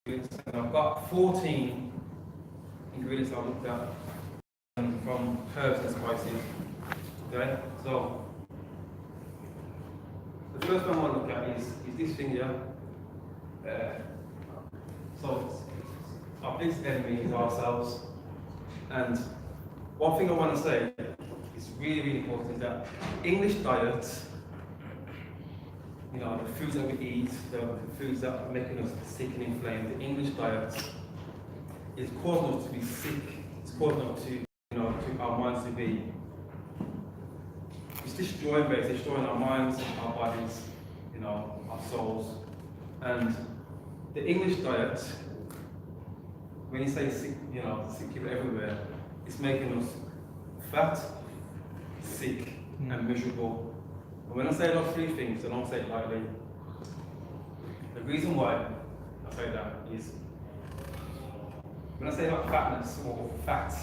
ingredients, and I've got 14 ingredients I've looked at from herbs and spices. Okay, so the first one I want to look at is this thing here. So our biggest enemy is ourselves, and one thing I want to say is really, really important is that English diet, you know, the foods that we eat, the foods that are making us sick and inflamed, the English diet is causing us to be sick. It's causing us to, you know, to our minds to be. It's destroying our minds, our bodies, you know, our souls. And the English diet, when you say sick, you know, sick people everywhere, it's making us fat, sick, and miserable. And when I say those three things, I don't say it lightly. The reason why I say that is, when I say about fatness or fat,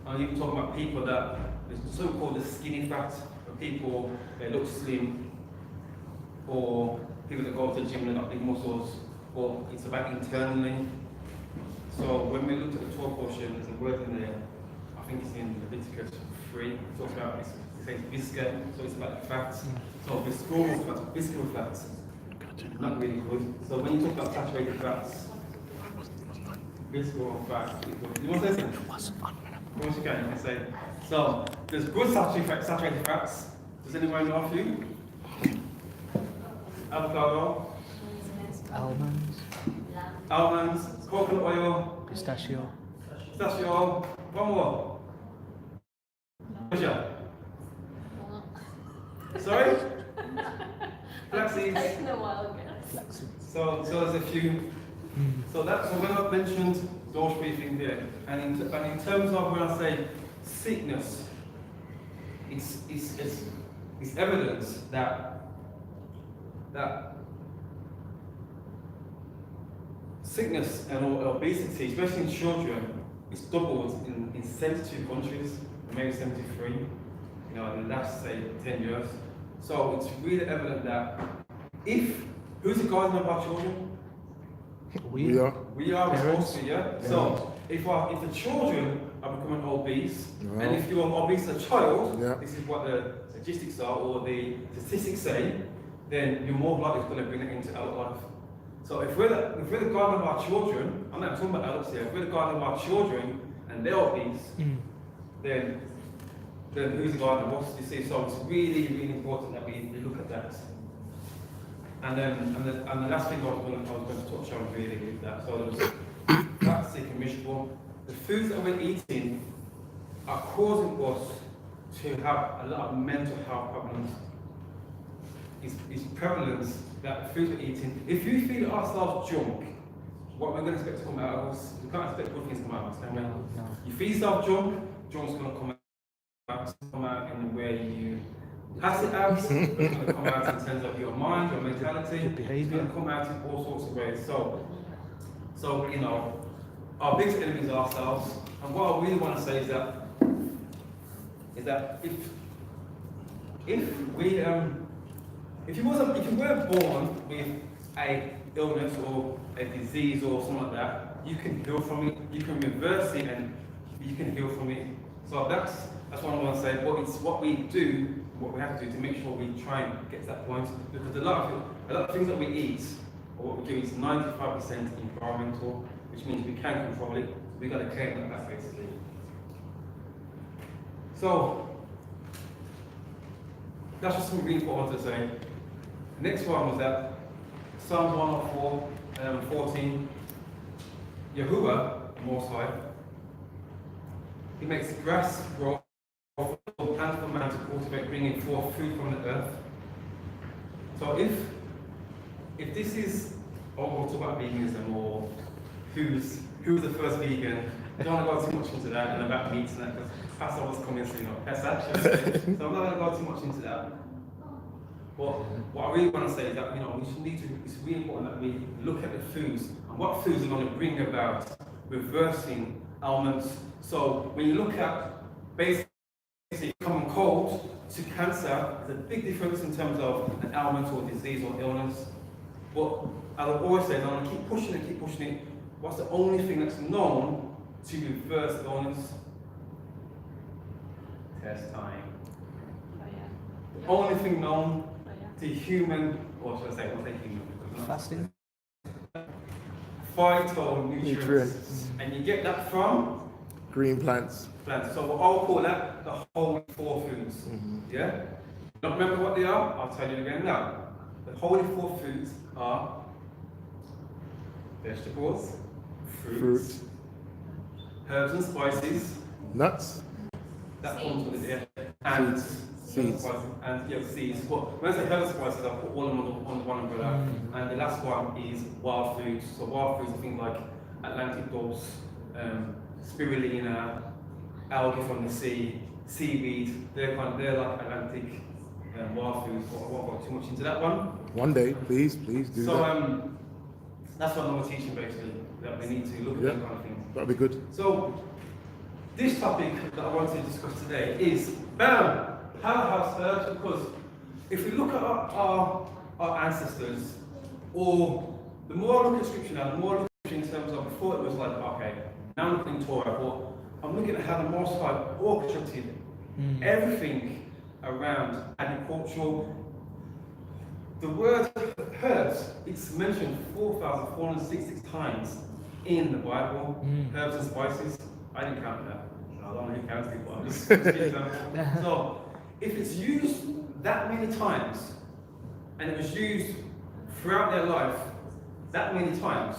I'm even talking about people that, it's so-called the skinny fat, or people that look slim, or people that go to the gym and have big muscles, or it's about internally. So when we look at the 12 portion, there's a word in there, I think it's in Leviticus 3, it talks about this, it says viscera, so it's about fat. So visceral fats, not really good. So when you talk about saturated fats, visceral fat, you want to say something? Once you can say. So there's good saturated fats. Does anyone know a few? Avocado, almonds, coconut oil, pistachio, one more. Sorry? Flax seeds. So there's a few. So when I've mentioned those three things there, and in terms of when I say sickness, it's evidence that sickness and obesity, especially in children, is doubled in 72 countries, maybe 73, you know, in the last, say, 10 years. So it's really evident that who's the guardian of our children? We are. We are supposed to, yeah? So if the children are becoming obese, and if you're obese as a child, this is what the statistics are, or the statistics say, then you're more likely going to bring it into adult life. So if we're the guardian of our children, I'm not talking about adults here, if we're the guardian of our children and they're obese, then who's the guardian of us? You see, so it's really, really important that we look at that. And the last thing I was going to touch on really with that, so there was fat, sick and miserable. The foods that we're eating are causing us to have a lot of mental health problems. It's prevalence that the foods we're eating, if you feed ourselves junk, what we're going to expect to come out of us, we can't expect good things to come out of us, can we? No. You feed yourself junk's going to come out in the way you pass it out, it's going to come out in terms of your mind, your mentality, your behavior, it's going to come out in all sorts of ways. So you know, our biggest enemy is ourselves, and what I really want to say is that if you weren't born with an illness or a disease or something like that, you can heal from it, you can reverse it, and you can heal from it. So that's what I want to say. But it's what we do, what we have to do to make sure we try and get to that point. Because a lot of things that we eat, or what we do, is 95% environmental, which means we can control it. We've got to care about that basically. So that's just something really important to say. The next one was that Psalm 104, 14, Yahuwah, Most High, He makes grass grow for plants for man to cultivate, bringing forth food from the earth. So if this is, we'll talk about veganism or who's the first vegan. I don't want to go too much into that and about meats and that, because Pastor was coming, so you know, that's actually. So I'm not going to go too much into that. But what I really want to say is that, you know, it's really important that we look at the foods and what foods are going to bring about reversing ailments. So when you look at basically common cold to cancer, there's a big difference in terms of an ailment or disease or illness. But as I've always said, I'm going to keep pushing it. what's the only thing that's known to reverse illness? Test time. The only thing known to human, or should I say, not human, Fasting. phytonutrients. And you get that from Green plants. plants. So I'll call that the holy four foods. Yeah? Don't remember what they are? I'll tell you again now. The holy four foods are vegetables, fruits, herbs and spices, Nuts. that comes with it, yeah, and Seeds. and yeah, seeds. But when I say herbs and spices, I'll put all of them on one umbrella. And the last one is wild foods. So wild foods are things like Atlantic dulse, spirulina, algae from the sea, seaweed. They're like Atlantic wild foods. But I won't go too much into that one. One day, please do So that. that's what I'm teaching basically, that we need to look at that kind of thing. That'd be good. So this topic that I want to discuss today is powerhouse herbs, because if we look at our ancestors, or the more I look at scripture now, the more I look at scripture in terms of before it was like, okay, now I'm looking at Torah, but I'm looking at how the Most High orchestrated everything around agricultural. The word herbs, it's mentioned 4,466 times in the Bible, herbs and spices. I didn't count that. I don't know who counts it, but I'm just so, if it's used that many times, and it was used throughout their life that many times,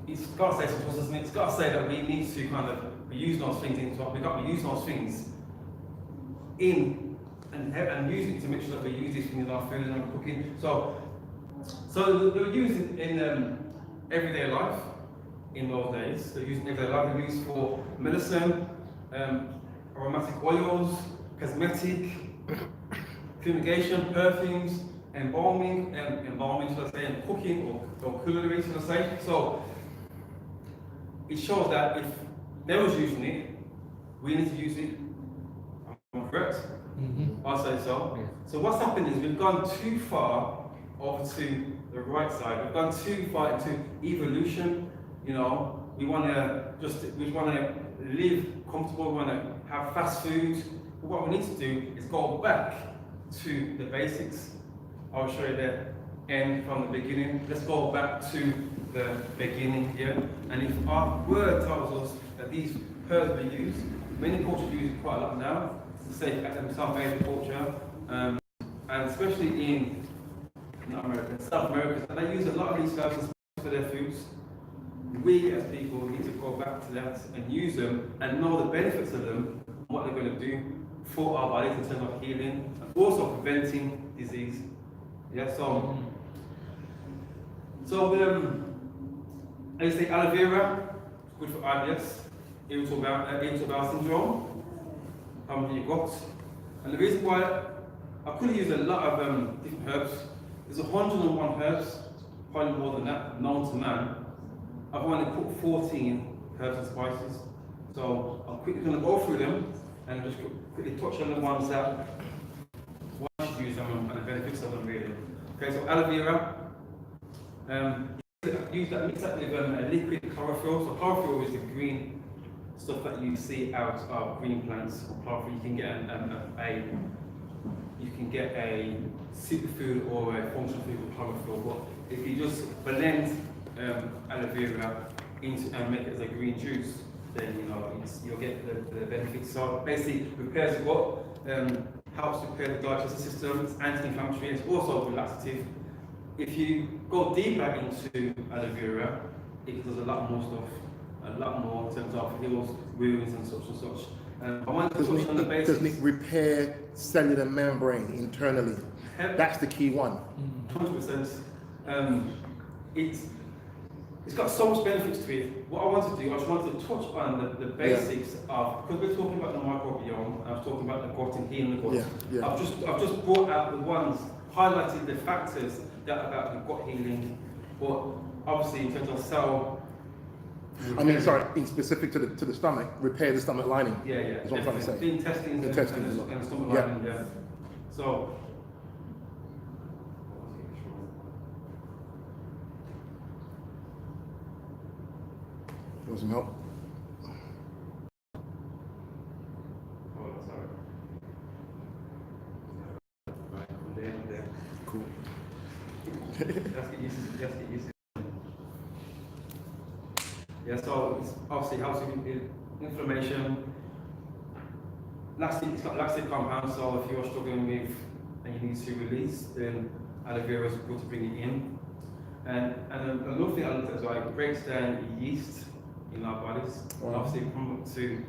it's got to say something, doesn't it? It's got to say that we need to kind of be using those things we've got to be using those things in and using it to make sure that we use these things in our food and our cooking. So they were used in everyday life in those days. They're used in everyday life. They're used for medicine, aromatic oils, cosmetic, fumigation, perfumes, embalming, should I say, and cooking or culinary, should I say. So it shows that if they was using it, we need to use it. Am I correct? I'll say so. So what's happened is we've gone too far over to the right side. We've gone too far into evolution. You know, we want to live comfortable. We want to have fast food. But what we need to do is go back to the basics. I'll show you the end from the beginning. Let's go back to the beginning here. And if our word tells us that these herbs we use, many cultures use it quite a lot now. Say some agriculture, and especially in not America, South America, they use a lot of these herbs for their foods. We as people need to go back to that and use them and know the benefits of them, what they're going to do for our bodies in terms of healing and also preventing disease. Yeah, so I say aloe vera, good for IBS, irritable bowel syndrome. You got, and the reason why I could use a lot of different herbs. There's 101 herbs, probably more than that, known to man. I've only put 14 herbs and spices. So I'm quickly going to go through them and just quickly touch on the ones that one should use them and the benefits of them really. Okay, so aloe vera. Use that, mix that with a liquid chlorophyll. So chlorophyll is the green stuff that you see out of green plants or chlorophyll. You can get a superfood or a functional food with chlorophyll. But if you just blend aloe vera into and make it as a green juice, then you'll get the benefits. So basically, repairs the gut, helps repair the digestive system. It's anti-inflammatory. It's also relaxative. If you go deeper into aloe vera, it does a lot more stuff. A lot more in terms of heals wounds and such. I want to touch on the basics. Doesn't it repair cellular membrane internally? That's the key one. 100%. It's got so much benefits to it. What I want to do, I just want to touch on the basics of, because we're talking about the microbiome, I was talking about the gut and healing the gut. I've just brought out the ones, highlighted the factors that about the gut healing, but obviously in terms of cell. I mean, sorry, in specific to the stomach, repair the stomach lining. Yeah. Is what I'm trying to say. The intestines and the stomach lining, yeah. So, Want some help? Cool. Let's get used to it. Yeah, so it's obviously helps with inflammation. It's got lactic compounds, so if you're struggling with and you need to release, then aloe vera is good to bring it in. And another thing I looked at is like it breaks down yeast in our bodies. Wow. Obviously, come to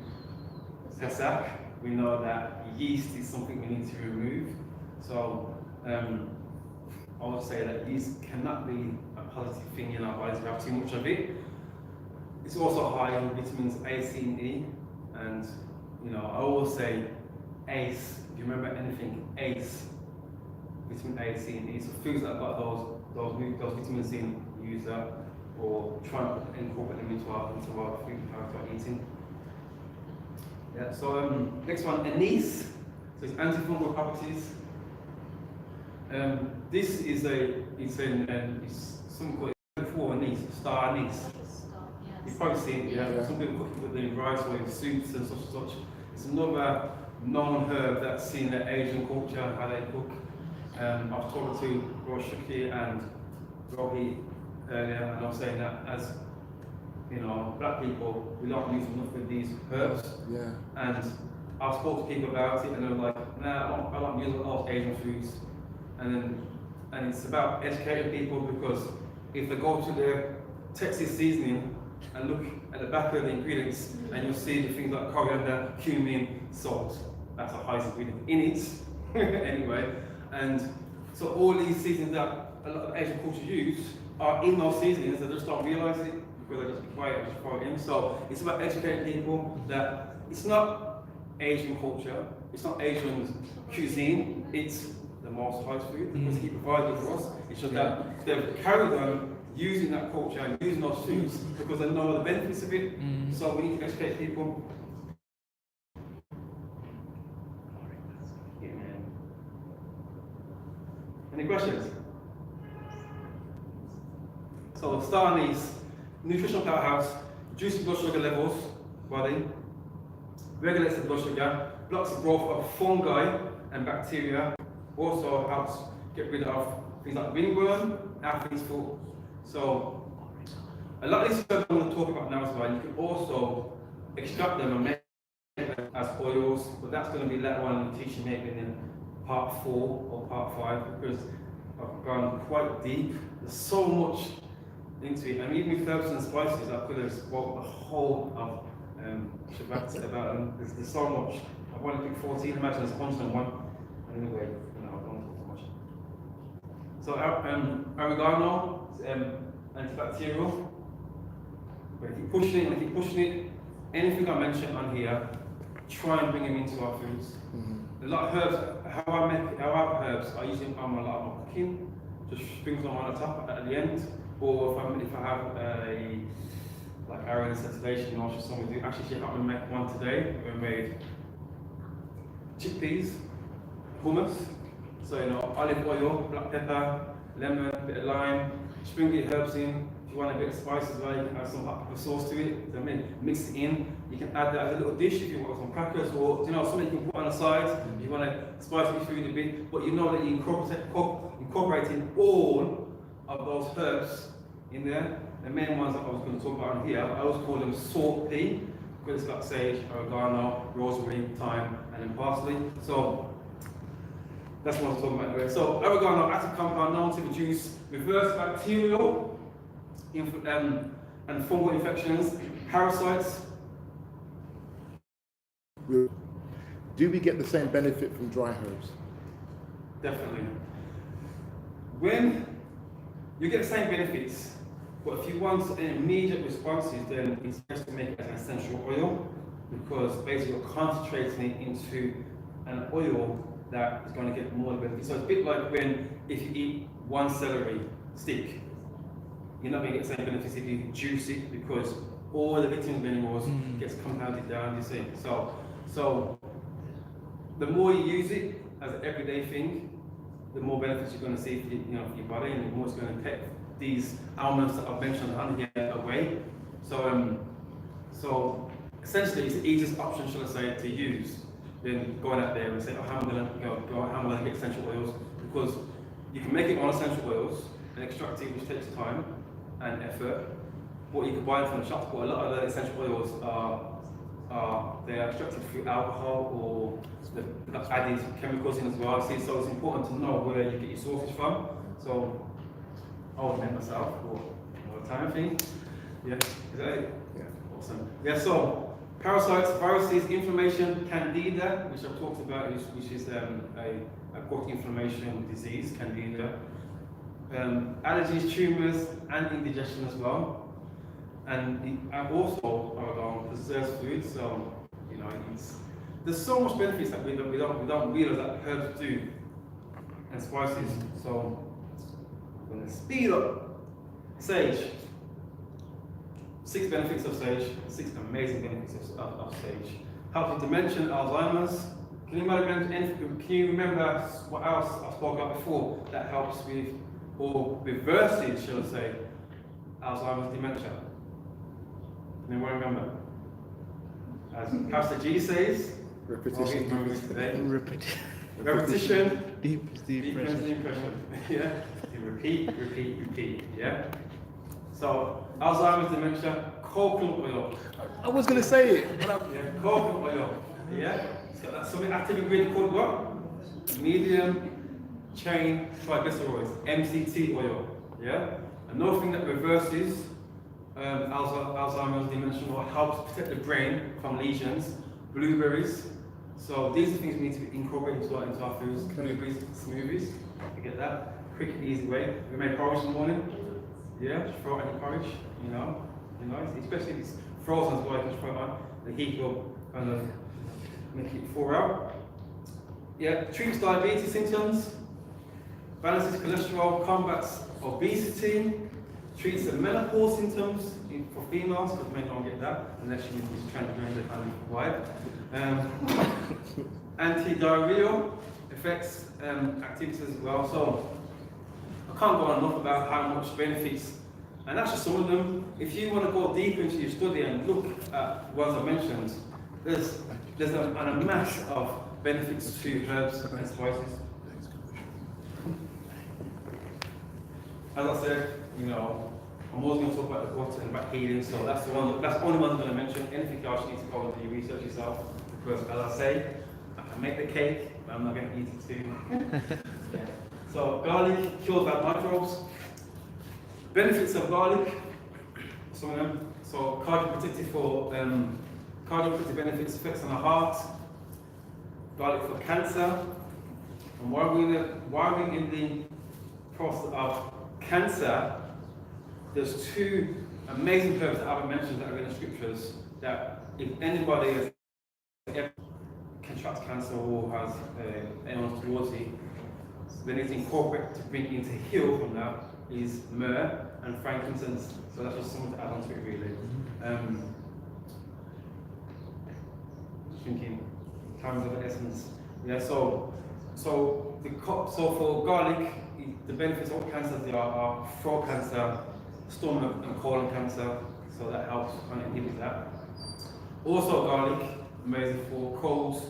Pesach, we know that yeast is something we need to remove. So I would say that yeast cannot be a positive thing in our bodies if we have too much of it. It's also high in vitamins A, C, and E, and I always say ACE. If you remember anything, ACE, vitamin A, C, and E. So foods that have got those vitamins in, use that, or try and incorporate them into our food how we're eating. Yeah. So next one, anise. So it's antifungal properties. This is it's something called anise, star anise. You've probably seen it, yeah. Some people cook it with the rice or in soups and such. It's another known herb that's seen in Asian culture, how they cook. I was talking to Roshiki and Robbie earlier, and I was saying that as black people, we don't use enough of these herbs. Yeah. And I spoke to people about it, and they were like, "Nah, I don't use a lot of Asian foods." And it's about educating people, because if they go to the Texas seasoning and look at the back of the ingredients, and you'll see the things like coriander, cumin, salt. That's the highest ingredient in it, anyway. And so all these seasonings that a lot of Asian cultures use are in those seasonings. They just don't realise it because they just be quiet and just throw it in. So it's about educating people that it's not Asian culture, it's not Asian cuisine, it's the most highest food because He provided it for us. It's just that they've carried on using that culture and using those foods because they know the benefits of it. So we need to educate people. Any questions? So star anise, nutritional powerhouse, reduces blood sugar levels, body, regulates the blood sugar, blocks the growth of fungi and bacteria, also helps get rid of things like ringworm, aphids, foot. So a lot of these herbs I'm going to talk about now as well, you can also extract them and make them as oils, but that's going to be later on in the teaching, maybe in part 4 or part 5, because I've gone quite deep. There's so much into it. And even with herbs and spices, I could have spoke the whole of Shabbat about them. There's so much. I've only picked 14, imagine there's 101. Anyway, I don't talk too much. So oregano is antibacterial. But if you push it and keep pushing it, anything I mentioned on here, try and bring them into our foods. A lot of herbs, how I have herbs, I use them on a lot of my cooking. Just sprinkle them on the top at the end. Or if I have a like iron sensation, or something do. Actually, I'm going to make one today. We made chickpeas, hummus. So olive oil, black pepper, lemon, bit of lime, sprinkle your herbs in. If you want a bit of spice as well, you can add some hot pepper sauce to it. Mix it in. You can add that as a little dish if you want some crackers or something you can put on the side. If you want to spice your food a bit, but that you incorporating all of those herbs in there. The main ones that I was going to talk about on here, I always call them salt pea because it's got sage, oregano, rosemary, thyme, and then parsley. So that's what I was talking about anyway. So oregano, active compound known to reduce reverse bacterial and fungal infections, parasites. Do we get the same benefit from dry herbs? Definitely. When you get the same benefits, but if you want immediate responses, then it's best to make it as an essential oil because basically you're concentrating it into an oil that is going to get more benefits. So it's a bit like if you eat one celery stick, you're not going to get the same benefits if you juice it because all the vitamins and minerals gets compounded down, you see. So the more you use it as an everyday thing, the more benefits you're going to see for your body, and the more it's going to take these elements that I've mentioned on here away. So So essentially, it's the easiest option, shall I say, to use than going out there and saying, oh, how am I going to get essential oils? Because you can make it on essential oils and extract it, which takes time and effort. What you can buy from the shops, but a lot of the essential oils they are extracted through alcohol or that's added chemicals in as well. See, so it's important to know where you get your sources from. So I would make myself for all the time thing. Yeah, is that it? Yeah, awesome. Yeah, so parasites, viruses, inflammation, candida, which I've talked about, which is a gut inflammation disease, candida. Allergies, tumours, and indigestion as well. And also preserves food, so you know there's so much benefits that we don't realize that herbs do and spices. So I'm going to speed up. Sage. 6 benefits of sage. 6 amazing benefits of sage. Helps with dementia, Alzheimer's. Can you remember what else I spoke about before that helps with or reverses, shall I say, Alzheimer's, dementia? Anyone remember? As Pastor G says, repetition. Repetition. Deepens the impression. Yeah. Repeat. Yeah. So Alzheimer's, dementia, coconut oil. I was going to say it. Yeah, coconut oil. Yeah. So that's something active ingredient called what? Medium chain triglycerides, MCT oil. Yeah. Another thing that reverses Alzheimer's, dementia, or helps protect the brain from lesions. Blueberries. So these are things we need to incorporate into our foods. Blueberries, smoothies. You get that? Quick and easy way. We make porridge in the morning. Yeah, throw any porridge. You know, especially if it's frozen as well. You can throw it on. The heat will kind of make it thaw out. Yeah, treats diabetes symptoms. Balances cholesterol. Combats obesity. Treats the menopause symptoms for females, because men don't get that unless you use transgender kind of vibe. Anti-diarrheal effects, activities as well. So I can't go on enough about how much benefits, and that's just some of them. If you want to go deeper into your study and look at ones I mentioned, there's a mass of benefits to herbs and spices. As I said, you know, I'm always going to talk about the gut and about healing, so that's the only one I'm going to mention. Anything else you need to go and do your research yourself, because as I say, I can make the cake, but I'm not going to eat it too. Yeah. So garlic cures bad microbes. Benefits of garlic, some of them. So cardioprotective benefits, effects on the heart. Garlic for cancer. And while we're in the process of cancer, there's 2 amazing herbs that I haven't mentioned that are in the scriptures that if anybody ever contracts cancer or has anyone towards it, they need to incorporate to bring in to heal from that is myrrh and frankincense. So that's just something to add on to it really. Thinking times of essence. Yeah, so for garlic, the benefits of cancers are throat cancer, stomach and colon cancer, so that helps kind of inhibit that. Also garlic, amazing for colds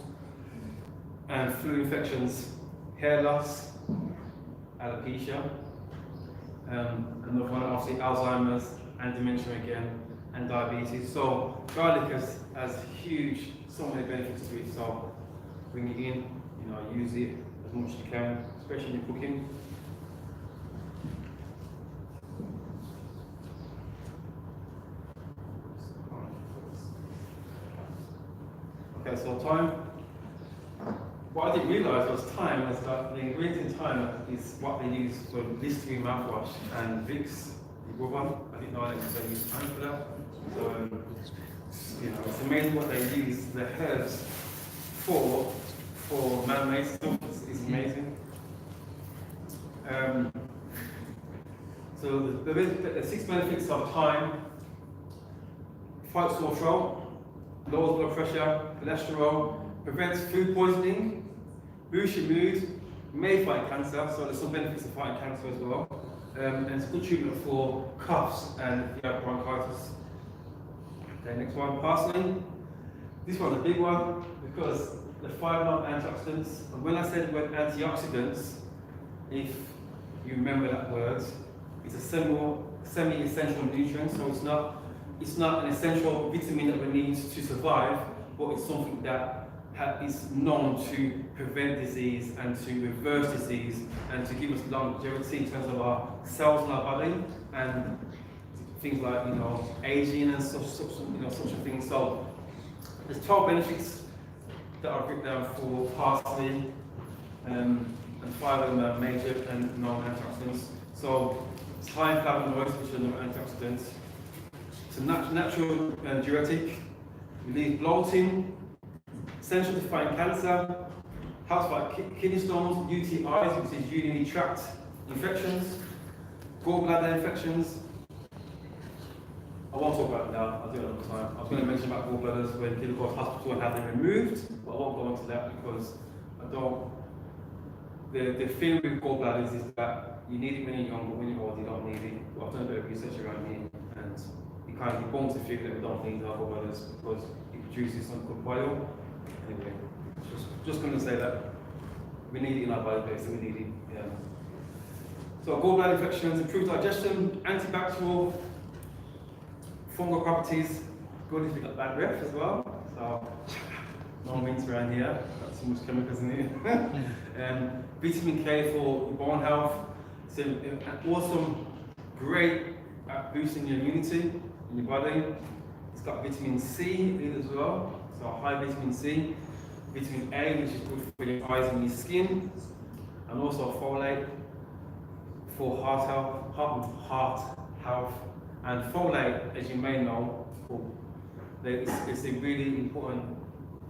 and flu infections, hair loss, alopecia, another one obviously Alzheimer's and dementia again, and diabetes. So garlic has huge, so many benefits to it, so bring it in, you know, use it as much as you can, especially in cooking. Okay, so thyme. What I didn't realise was thyme is that the ingredient in thyme is what they use for Listerine mouthwash and Vicks, the good one. I didn't know they use thyme for that. So, you know, it's amazing what they use the herbs for man-made stuff. It's amazing. So the 6 benefits of thyme: fights sore throat, lowers blood pressure, cholesterol, prevents food poisoning, boosts your mood, may fight cancer, so there's some benefits of fighting cancer as well. And it's good treatment for coughs and if you have bronchitis. Okay, next one, parsley. This one's a big one because the 5 non-antioxidants, and when I said the word antioxidants, if you remember that word, it's a semi-essential nutrient, so it's not an essential vitamin that we need to survive, but it's something that is known to prevent disease and to reverse disease and to give us longevity in terms of our cells in our body and things like aging and such a thing. So there's 12 benefits that are written down for parsley, and 5 of them are major and non-antioxidants. So it's high in flavonoids, which are non-antioxidants. It's a natural diuretic, relieves bloating, essential to fight cancer, helps fight kidney stones, UTIs, which is urinary tract infections, gallbladder infections. I won't talk about it now, I'll do it another time. I was going to mention about gallbladders when people go to hospital and have them removed, but I won't go into that because I don't. The fear with gallbladders is that you need it when you're young, but when you're old, you don't need it. Well, I've done a bit of research around here, and you kind of born to feel that we don't need our gallbladders because it produces some good bile. Anyway, just going to say that we need it in our body, so we need it. Yeah. So gallbladder infections, improved digestion, antibacterial, fungal properties, good if you've got bad breath as well. So no mints around here, got so much chemicals in it. Vitamin K for bone health. So awesome, great at boosting your immunity in your body. It's got vitamin C in it as well, so high vitamin C. Vitamin A, which is good for your eyes and your skin, and also folate for heart health. And folate, as you may know, it's a really important.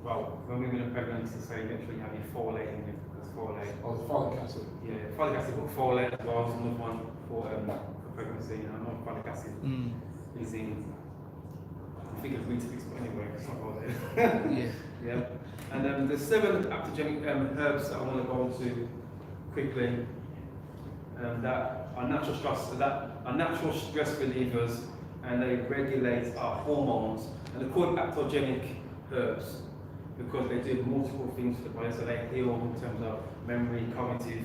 Well, when women are pregnant, to say make sure you have your folate in it, because folate. Oh, it's folic acid. Yeah, folic acid, but folate as well is another one for pregnancy. And I know folic acid is in. I think it's Weetabix, but anyway, it's not folate. Yeah. Yeah. And there's 7 adaptogenic herbs that I want to go into quickly. That are natural stress relievers, and they regulate our hormones. And they're called adaptogenic herbs because they do multiple things for the body. So they heal in terms of memory, cognitive,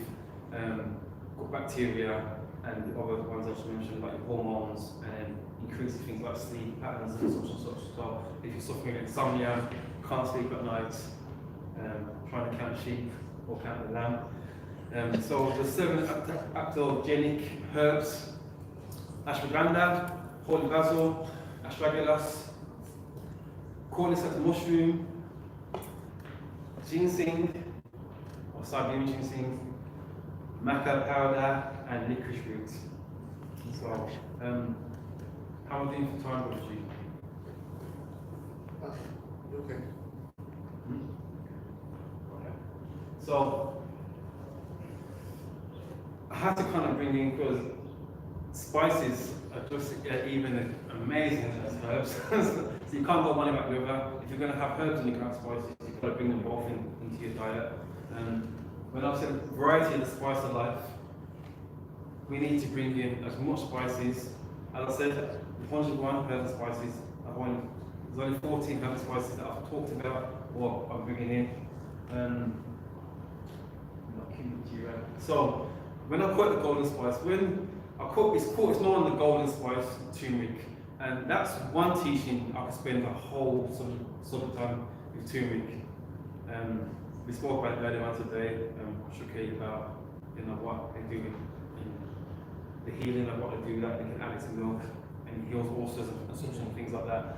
bacteria, and the other ones I just mentioned, like hormones, and increase things like sleep patterns and such and such. So if you're suffering with insomnia, can't sleep at night, trying to count sheep or count the lamb. So the 7 adaptogenic herbs: ashwagandha, holy basil, astragalus, cordyceps mushroom, ginseng, or Siberian ginseng, maca powder, and licorice root. So, how are we doing for time, Roshi? Okay. Okay. So, I had to kind of bring in because spices are just even amazing as herbs. So you can't go one without the other. If you're going to have herbs and you can't have spices, you've got to bring them both into your diet. And when I've said variety of the spice of life, we need to bring in as much spices. As I said, 101 herbs and spices. There's only 14 herbs and spices that I've talked about or I'm bringing in. So when I call it the golden spice, it's known as the golden spice turmeric, and that's one teaching I could spend a whole time with turmeric. We spoke about it earlier on today, Shukri, about what they do in the healing of what they do, that they can add it to milk and heals ulcers and such and things like that.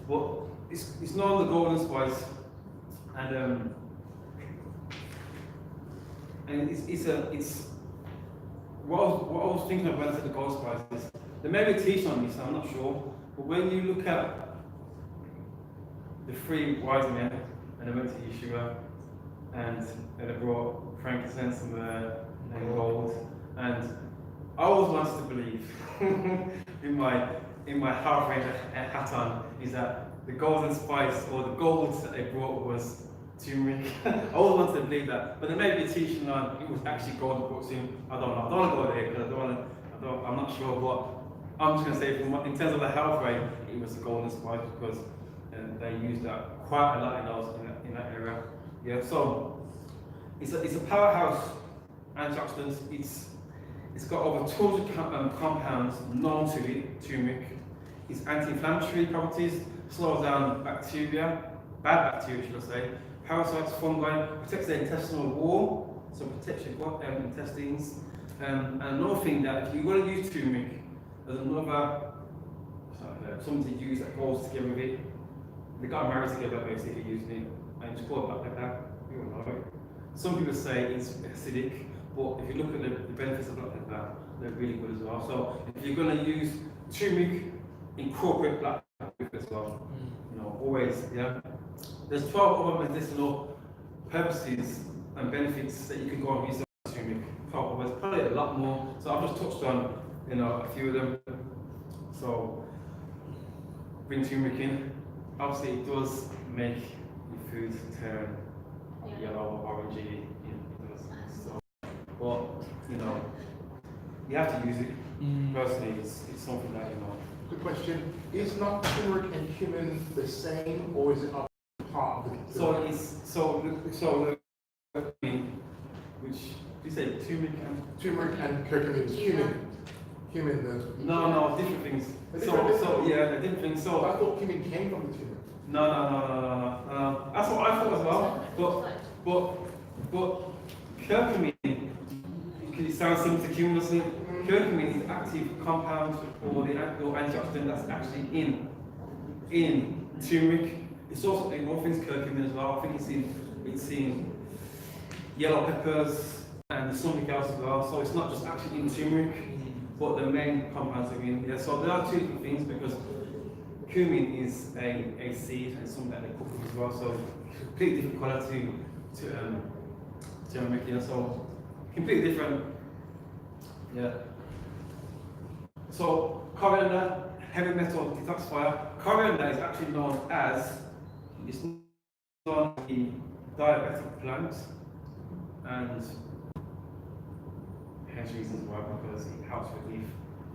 But it's known as the golden spice, and it's what I was thinking of when I said the gold spices. There may be a teaching on this, I'm not sure, but when you look at the 3 wise men and they went to Yeshua and they brought frankincense and gold, and I always wanted to believe in my half-range hat on is that the golden spice or the gold that they brought was turmeric. I always wanted to believe that, but there may be a teaching on it was actually gold brought to him. I don't know. I don't want to go there because I'm not sure, but I'm just going to say, in terms of the health rate, it was the golden spice because they used that quite a lot in that area. Yeah, so it's a powerhouse antioxidant. It's got over 200 compounds known to it, turmeric. Its anti-inflammatory properties, slows down bacteria, bad bacteria should I say, parasites, fungi, protects the intestinal wall, so protects your intestines. And another thing that if you want to use turmeric, there's another something to use that goes together with it. They got married together basically using it, and it's called black pepper. You all know it. Some people say it's acidic, but if you look at the benefits of black pepper, they're really good as well. So if you're going to use turmeric, incorporate black pepper as well. You know, always, yeah. There's 12 other medicinal purposes and benefits that you can go and use turmeric. There's probably a lot more. So I've just touched on, you know, a few of them. So bring turmeric in. Obviously, it does make your food turn yellow, orangey. So, but you know, you have to use it. Personally, it's something that you know. Good question. Is not turmeric and cumin the same, or is it not part of the? So which you say turmeric and curcumin is cumin. Cumin. No, different things. So yeah, they're different things. So I thought cumin came from the turmeric. No. That's what I thought as well. But curcumin, because it sounds similar to cumin, doesn't it? Curcumin is active compound or the antioxidant that's actually in turmeric. It's also in all things curcumin as well. I think it's in yellow peppers and there's something else as well. So it's not just actually in turmeric, but the main compounds are in. Yeah. So there are two different things because cumin is a seed and something that they cook with as well. So completely different quality to turmeric. Yeah. So completely different. Yeah. So coriander, heavy metal detoxifier. Coriander is actually known as a diabetic plant, and hence reasons why, because it helps relieve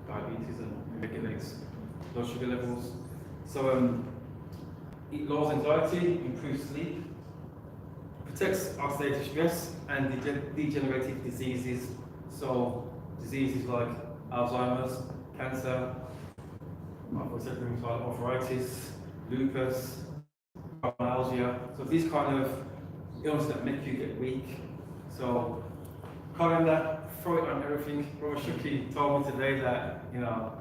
diabetes and regulates blood sugar levels. So it lowers anxiety, improves sleep, protects oxidative stress and degenerative diseases. So diseases like Alzheimer's, cancer, arthritis, lupus, fibromyalgia. So these kind of illnesses that make you get weak. So coriander, throw it on everything. Brother Shuki told me today that, you know,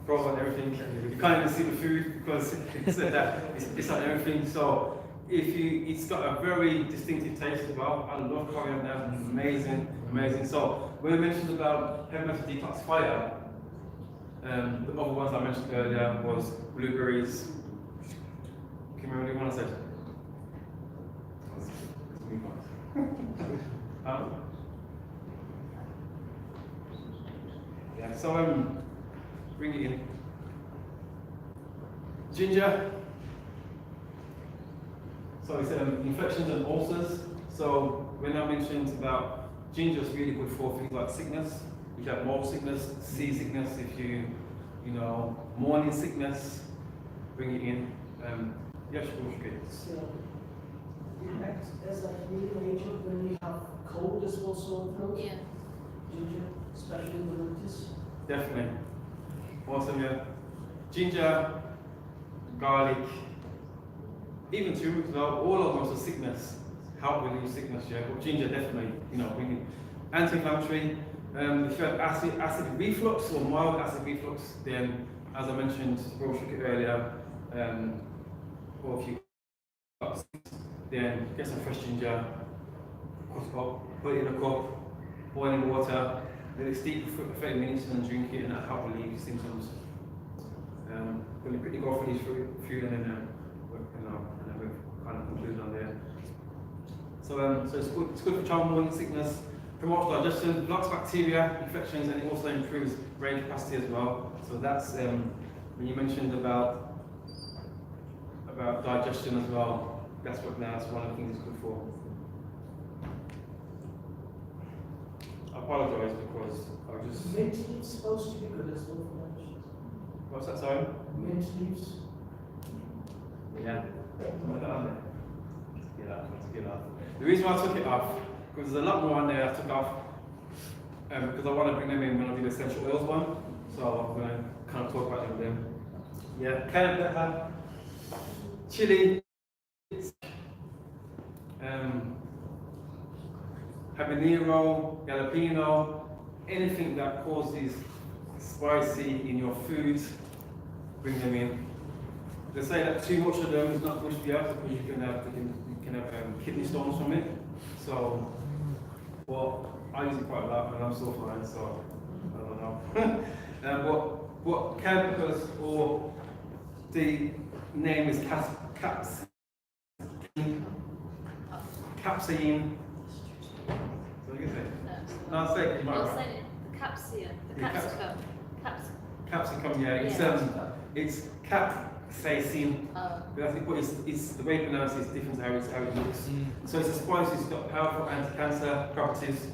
throw it on everything. You can't even see the food because he said that it's on everything. So it's got a very distinctive taste as well. I love coriander, amazing. So when I mentioned about heavy metal detoxifier, the other ones I mentioned earlier was blueberries. Can you remember the one I said? Yeah, so bring it in. Ginger. So it's infections and ulcers. So when I mentioned about ginger is really good for things like sickness. You have mold sickness, seasickness, if you know, morning sickness, bring it in. Yes, So, it acts as a healing agent when you have cold as well, sore throat. Yeah. Ginger, especially in the winters. Definitely. Awesome, yeah. Ginger, garlic, even turmeric as well, all of them are sickness, help relieve sickness, yeah. But ginger definitely, you know, bring it. Anti-inflammatory. If you have acid reflux or mild acid reflux, then as I mentioned earlier, or if you then get some fresh ginger, cut it up, put it in a cup, boiling water, let it steep for 30 minutes and then drink it, and that help relieve symptoms. Really quickly go for these food and then we'll kind of conclude on there. So it's good for child morning sickness, promotes digestion, blocks bacteria, infections, and it also improves brain capacity as well. So that's when you mentioned about digestion as well. That's one of the things it's good for. apologise because I just. Mint leaves supposed to be good as well for lunch. What's that, sorry? Mint leaves. Yeah. Get off. The reason why I took it off, because there's a lot more on there I took off, because I want to bring them in when I do the essential oils one. So I'm going to kind of talk about them then. Yeah, cayenne pepper, chili, habanero, jalapeno, anything that causes spicy in your food, bring them in. They say that too much of them is not good for you because you can have kidney stones from it. So, well, I use it quite a lot and I'm still fine, so I don't know. But cayenne peppers, or the name is capsaicin. So you can say? No, say it. Well, say it. The capsicum. The capsicum. Capsicum, yeah. It's capsaicin. But I think it's the way you pronounce it is different how it looks. So it's a spice. It's got powerful anti-cancer properties,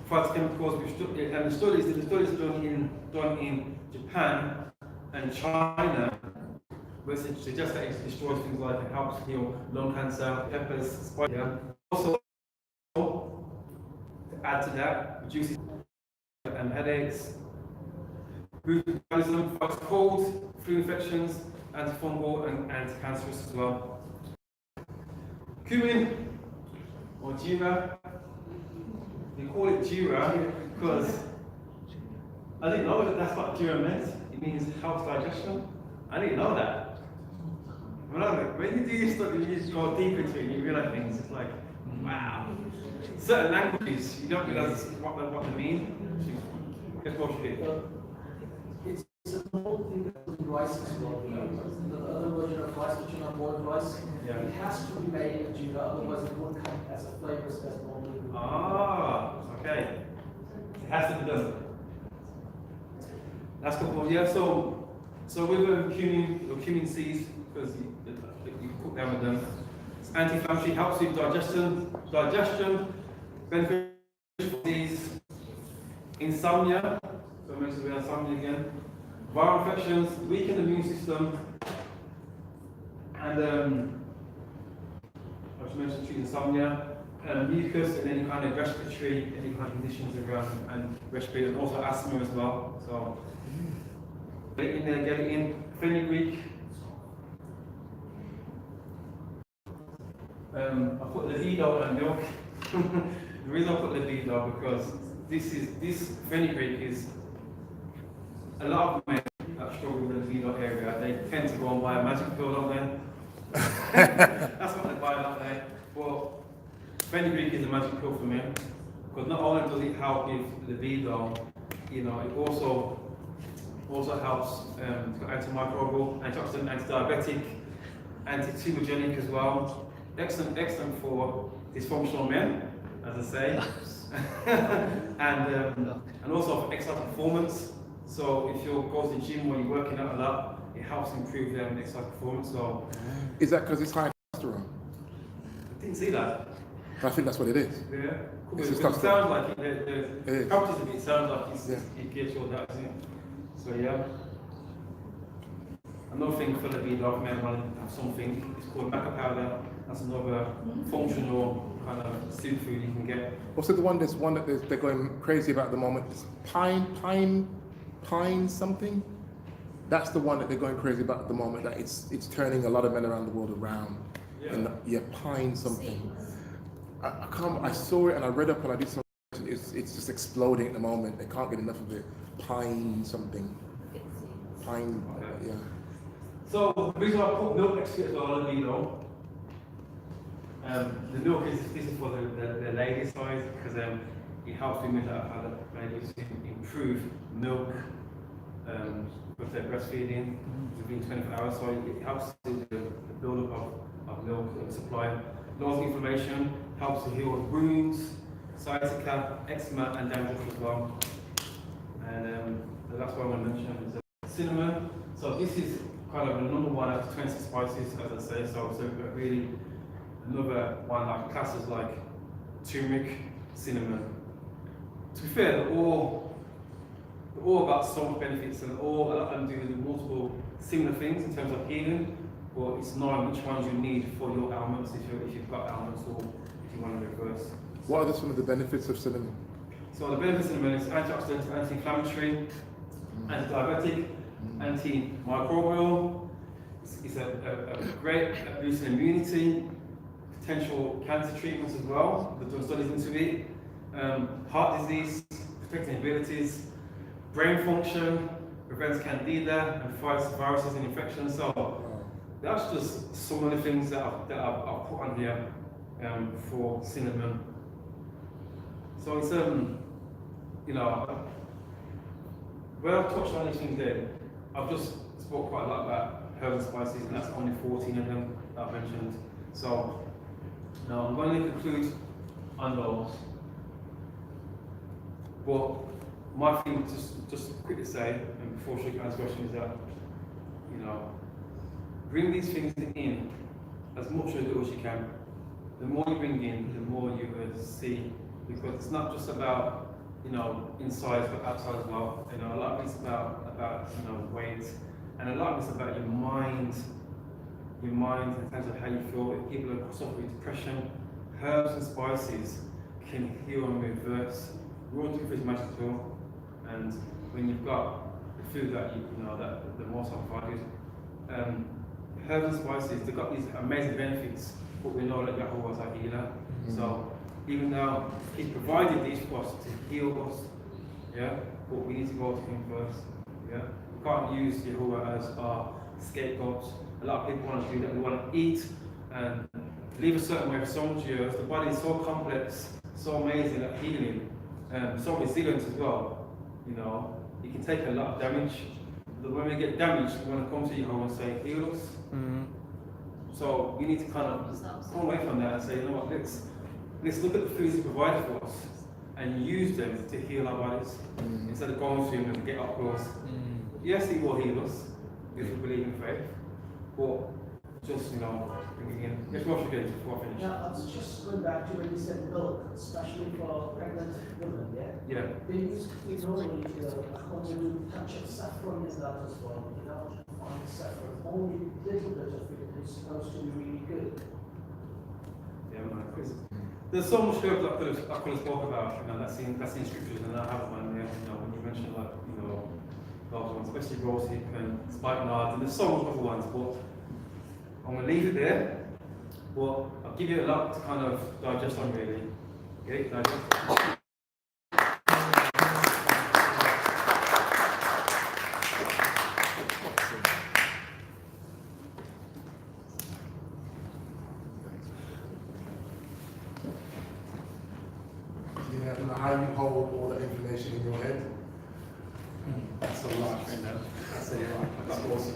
fights chemicals. And the studies done in Japan and China, where it suggests that it destroys things like it helps heal lung cancer, peppers, spice. Yeah. Also, to add to that, reduces and headaches, boosts metabolism, fights cold, flu infections, antifungal and anti-cancerous as well. Cumin or jeera, they call it jeera because I didn't know that that's what jeera meant. It means helps digestion. I didn't know that. When you do this stuff, you just go deep into it and you realize things. It's like, wow. Certain languages, you don't realize what they mean. Guess what you did? It's a whole thing with rice as well. The other version of rice, which is not boiled rice, it has to be made in jeera, otherwise it won't come as a flavor as normally. Ah, okay. It has to be done. That's cool. Yeah, so with cumin seeds, because you cook them with them, it's anti-inflammatory, helps with digestion, beneficial for disease, insomnia, so I mentioned insomnia again, viral infections, weaken the immune system, and I just mentioned treat insomnia, mucus and any kind of respiratory, any kind of conditions around and respiratory, and also asthma as well. So get it in there, get it in. Fenugreek. I put libido and milk. The reason I put libido because this fenugreek is a lot of men that struggle with the libido area. They tend to go and buy a magic pill, don't they? That's what they buy, don't they? Well, fenugreek is a magic pill for men because not only does it help with libido, it also helps. It's got antimicrobial, antioxidant, anti-diabetic, anti-tumorigenic as well. Excellent for dysfunctional men, as I say, and also for exercise performance. So if you're going to the gym or you're working out a lot, it helps improve exercise performance. So is that because it's high cholesterol? I didn't see that. I think that's what it is. Yeah. It's It just sounds like the properties of it sounds like it gets all that, isn't it? So yeah. Another thing for libido, men want to have something. It's called maca powder. That's another functional kind of superfood you can get. Also, the one that they're going crazy about at the moment is pine something. That's the one that they're going crazy about at the moment. That it's turning a lot of men around the world around. Yeah. Pine something. I saw it and I read up and I did some. It's just exploding at the moment. They can't get enough of it. Pine something. Pine. Okay. Yeah. So the reason I put milk next to it as well, libido. The milk is for the lady side because it helps women that have ladies to improve milk with their breastfeeding within 24 hours. So it helps with the build-up of milk supply. Lowers inflammation, helps to heal wounds, sciatica, eczema, and dandruff as well. And the last one I want to mention is cinnamon. So this is kind of a number one out of 20 spices, as I say. So really another one like classes like turmeric, cinnamon, to be fair, they're all about so much benefits, and all a lot of them do multiple similar things in terms of healing, but it's knowing which ones you need for your ailments, if you've got ailments or if you want to reverse. What are some of the benefits of cinnamon? So the benefits of cinnamon is antioxidant, anti-inflammatory, anti-diabetic, antimicrobial. It's a great boosting immunity, potential cancer treatments as well. They've done studies into it. Heart disease, protecting abilities, brain function, prevents candida and fights viruses and infections. So that's just some of the things that I've put on here for cinnamon. So it's where I've touched on these things there, I've just spoke quite a lot about herbs and spices, and that's only 14 of them that I've mentioned. So now I'm going to conclude on those. But my thing, just quickly say, and before she answers questions, is that bring these things in as much as you can. The more you bring in, the more you will see, because it's not just about inside but outside as well. A lot of it's about weight, and a lot of it's about your mind in terms of how you feel. If people are suffering with depression, herbs and spices can heal and reverse. Raw food is magic tool, and when you've got the food that that the most valued, herbs and spices, they've got these amazing benefits, but we know that Yahuwah is our healer. So even though He's provided these for us to heal us, but we need to go to Him first. We can't use Yahuwah as our scapegoat. A lot of people want to do that. We want to eat and live a certain way for so much years. The body is so complex, so amazing at healing, so resilient as well. It can take a lot of damage. But when we get damaged, we want to come to Yahuwah and say, heal us. So we need to kind of come away from that and say, let's look at the foods He provided for us and use them to heal our bodies instead of going to Him and get up close. Yes, He will heal us if we believe in faith, but just bring it in. Let's watch again before I finish. Yeah, I was just going back to when you said milk, especially for pregnant women. Yeah. They use normally when you touch of saffron in that as well. On saffron, only little bit of it is supposed to be really good. Yeah, man. There's so much herbs I could have spoke about. That's in scriptures, and I have one there. When you mentioned those ones, especially rosehip and spikenard, and there's so much other ones. But I'm gonna leave it there. But I'll give you a lot to kind of digest on, really. Okay, digest. How you hold all that information in your head. That's a lot. That's a lot. That's awesome.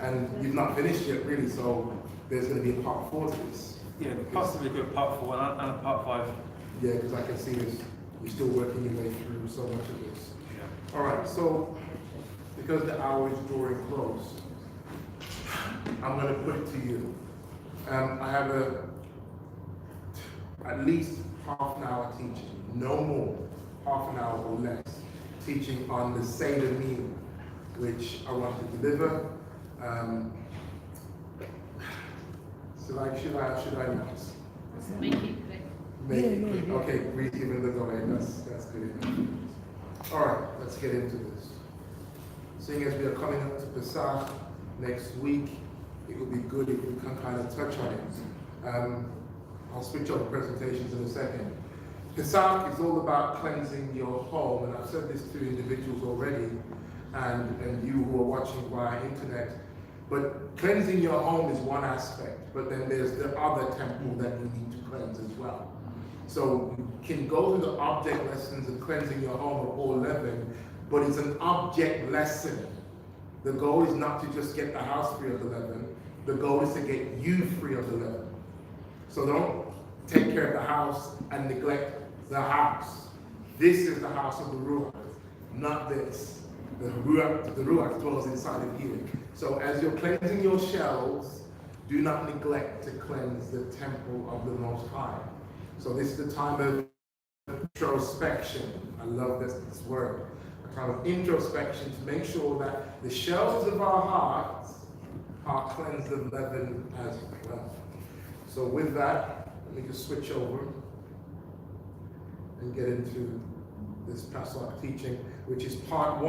And you've not finished yet, really, so there's going to be a part 4 to this. Yeah, possibly a good part 4 and a part 5. Yeah, because I can see this, you're still working your way through so much of this. All right, so because the hour is drawing close, I'm going to put it to you. I have at least half an hour teaching, no more, half an hour or less, teaching on the Seder meal, which I want to deliver. Should I not? Make it quick. Make it quick. Okay, read even the go-ahead. That's good enough. All right, let's get into this. Seeing as we are coming up to Pesach next week, it would be good if we can kind of touch on it. I'll switch over presentations in a second. Pesach is all about cleansing your home, and I've said this to individuals already, and you who are watching via internet. But cleansing your home is one aspect, but then there's the other temple that you need to cleanse as well. So you can go through the object lessons of cleansing your home of all 11, but it's an object lesson. The goal is not to just get the house free of the leaven. The goal is to get you free of the leaven. So don't take care of the house and neglect the house. This is the house of the Ruach, not this. The Ruach dwells inside of you. So as you're cleansing your shelves, do not neglect to cleanse the temple of the Most High. So this is the time of introspection. I love this word. A kind of introspection to make sure that the shelves of our hearts are cleansed of leaven as well. So with that, let me just switch over and get into this Pesach teaching, which is part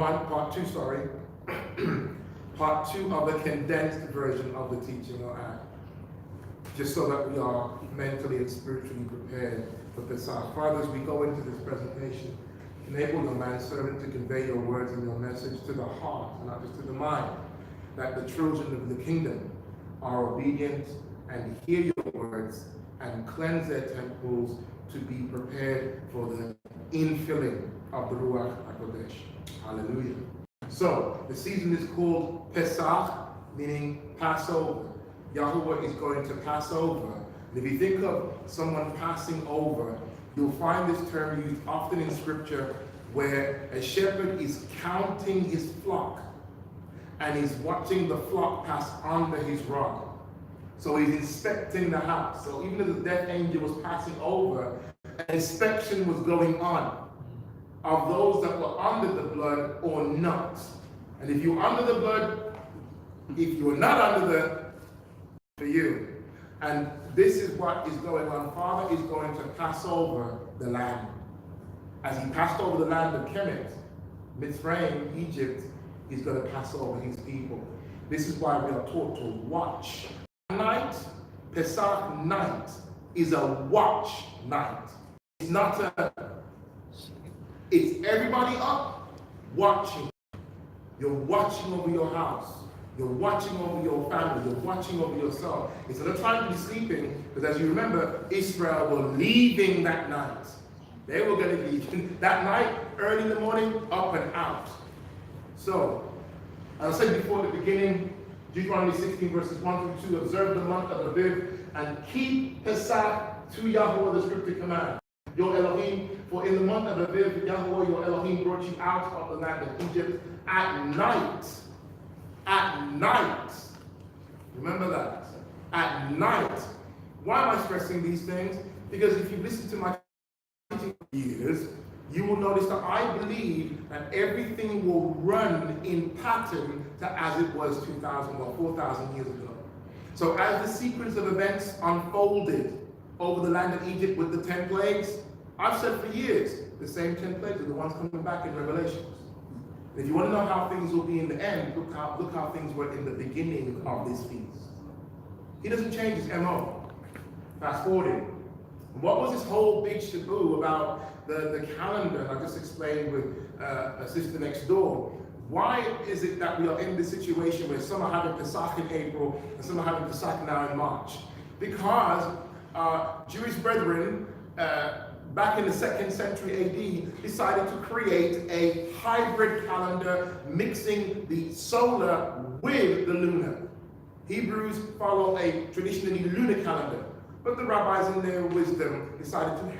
two of a condensed version of the teaching I'll add, just so that we are mentally and spiritually prepared for Pesach. Father, as we go into this presentation, enable your manservant to convey your words and your message to the heart, and not just to the mind, that the children of the kingdom are obedient and hear your words and cleanse their temples to be prepared for the infilling of the Ruach HaKodesh. Hallelujah. So, the season is called Pesach, meaning Passover. Yahuwah is going to pass over. And if you think of someone passing over, you'll find this term used often in scripture where a shepherd is counting his flock and he's watching the flock pass under his rod. So he's inspecting the house. So even as the death angel was passing over, an inspection was going on of those that were under the blood or not. And if you're under the blood, if you're not under the, for you. And this is what is going on. Father is going to pass over the land. As he passed over the land of Kemet, Mitzrayim, Egypt, he's going to pass over his people. This is why we are taught to watch. Night, Pesach night, is a watch night. It's not a, it's everybody up watching. You're watching over your house. You're watching over your family. You're watching over yourself. It's not a time to be sleeping, because as you remember, Israel were leaving that night. They were going to leave that night, early in the morning, up and out. So, as I said before at the beginning, Deuteronomy 16 verses 1 through 2, observe the month of Aviv and keep Pesach to Yahuwah, the scripture command. Your Elohim, for in the month of Aviv, Yahuwah, your Elohim, brought you out of the land of Egypt at night. At night. Remember that. At night. Why am I stressing these things? Because if you listen to my teaching for years, you will notice that I believe that everything will run in pattern to as it was 2,000 or 4,000 years ago. So as the sequence of events unfolded over the land of Egypt with the 10 plagues, I've said for years, the same 10 plagues are the ones coming back in Revelations. If you want to know how things will be in the end, look how things were in the beginning of this feast. He doesn't change his MO. Fast forwarding. What was this whole big shaboo about the calendar? I just explained with a sister next door. Why is it that we are in this situation where some are having Pesach in April and some are having Pesach now in March? Because Jewish brethren, back in the 2nd century AD, decided to create a hybrid calendar mixing the solar with the lunar. Hebrews follow a traditionally lunar calendar, but the rabbis in their wisdom decided to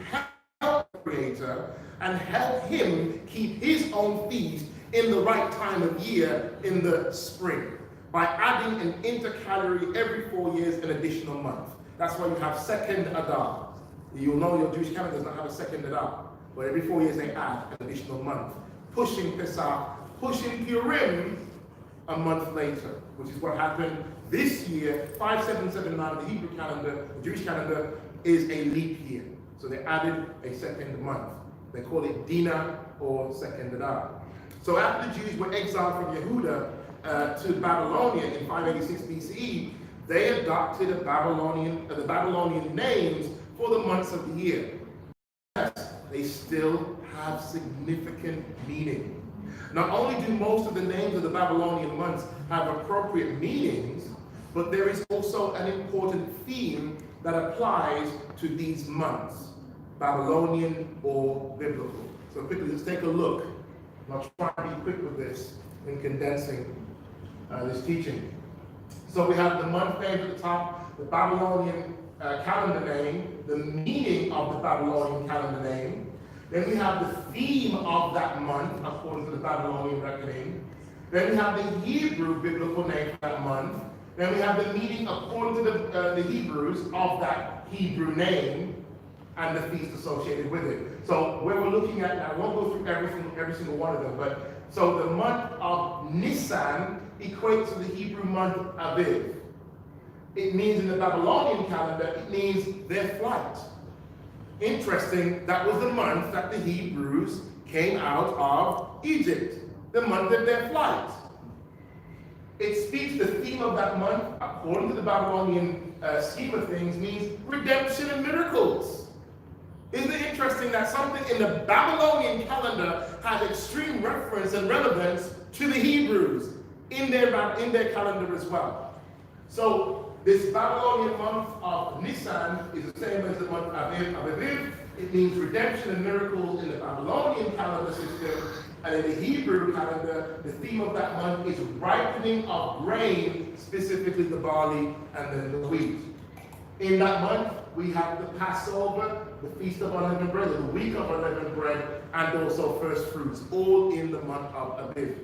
help the Creator and help him keep his own feast in the right time of year in the spring by adding an intercalary every 4 years, an additional month. That's why you have 2nd Adar. You'll know your Jewish calendar does not have a 2nd Adar, but every 4 years they add an additional month, pushing Pesach, pushing Purim a month later, which is what happened this year. 5779 of the Hebrew calendar, the Jewish calendar, is a leap year. So they added a 2nd month. They call it Dina or 2nd Adar. So after the Jews were exiled from Yehuda to Babylonia in 586 BCE, they adopted the Babylonian names for the months of the year. Yes, they still have significant meaning. Not only do most of the names of the Babylonian months have appropriate meanings, but there is also an important theme that applies to these months, Babylonian or biblical. So quickly, let's take a look. I'll try to be quick with this in condensing this teaching. So we have the month name at the top, the Babylonian calendar name, the meaning of the Babylonian calendar name. Then we have the theme of that month according to the Babylonian reckoning. Then we have the Hebrew biblical name for that month. Then we have the meaning according to the Hebrews of that Hebrew name. and the feast associated with it. So where we're looking at now, I won't go through every single one of them, but so the month of Nisan equates to the Hebrew month Aviv. It means in the Babylonian calendar, it means their flight. Interesting, that was the month that the Hebrews came out of Egypt, the month of their flight. It speaks, the theme of that month, according to the Babylonian scheme of things, means redemption and miracles. Isn't it interesting that something in the Babylonian calendar has extreme reference and relevance to the Hebrews in their calendar as well? So this Babylonian month of Nisan is the same as the month of Aviv. It means redemption and miracles in the Babylonian calendar system. And in the Hebrew calendar, the theme of that month is ripening of grain, specifically the barley and then the wheat. In that month, we have the Passover, the Feast of Unleavened Bread, the Week of Unleavened Bread, and also first fruits, all in the month of Aviv.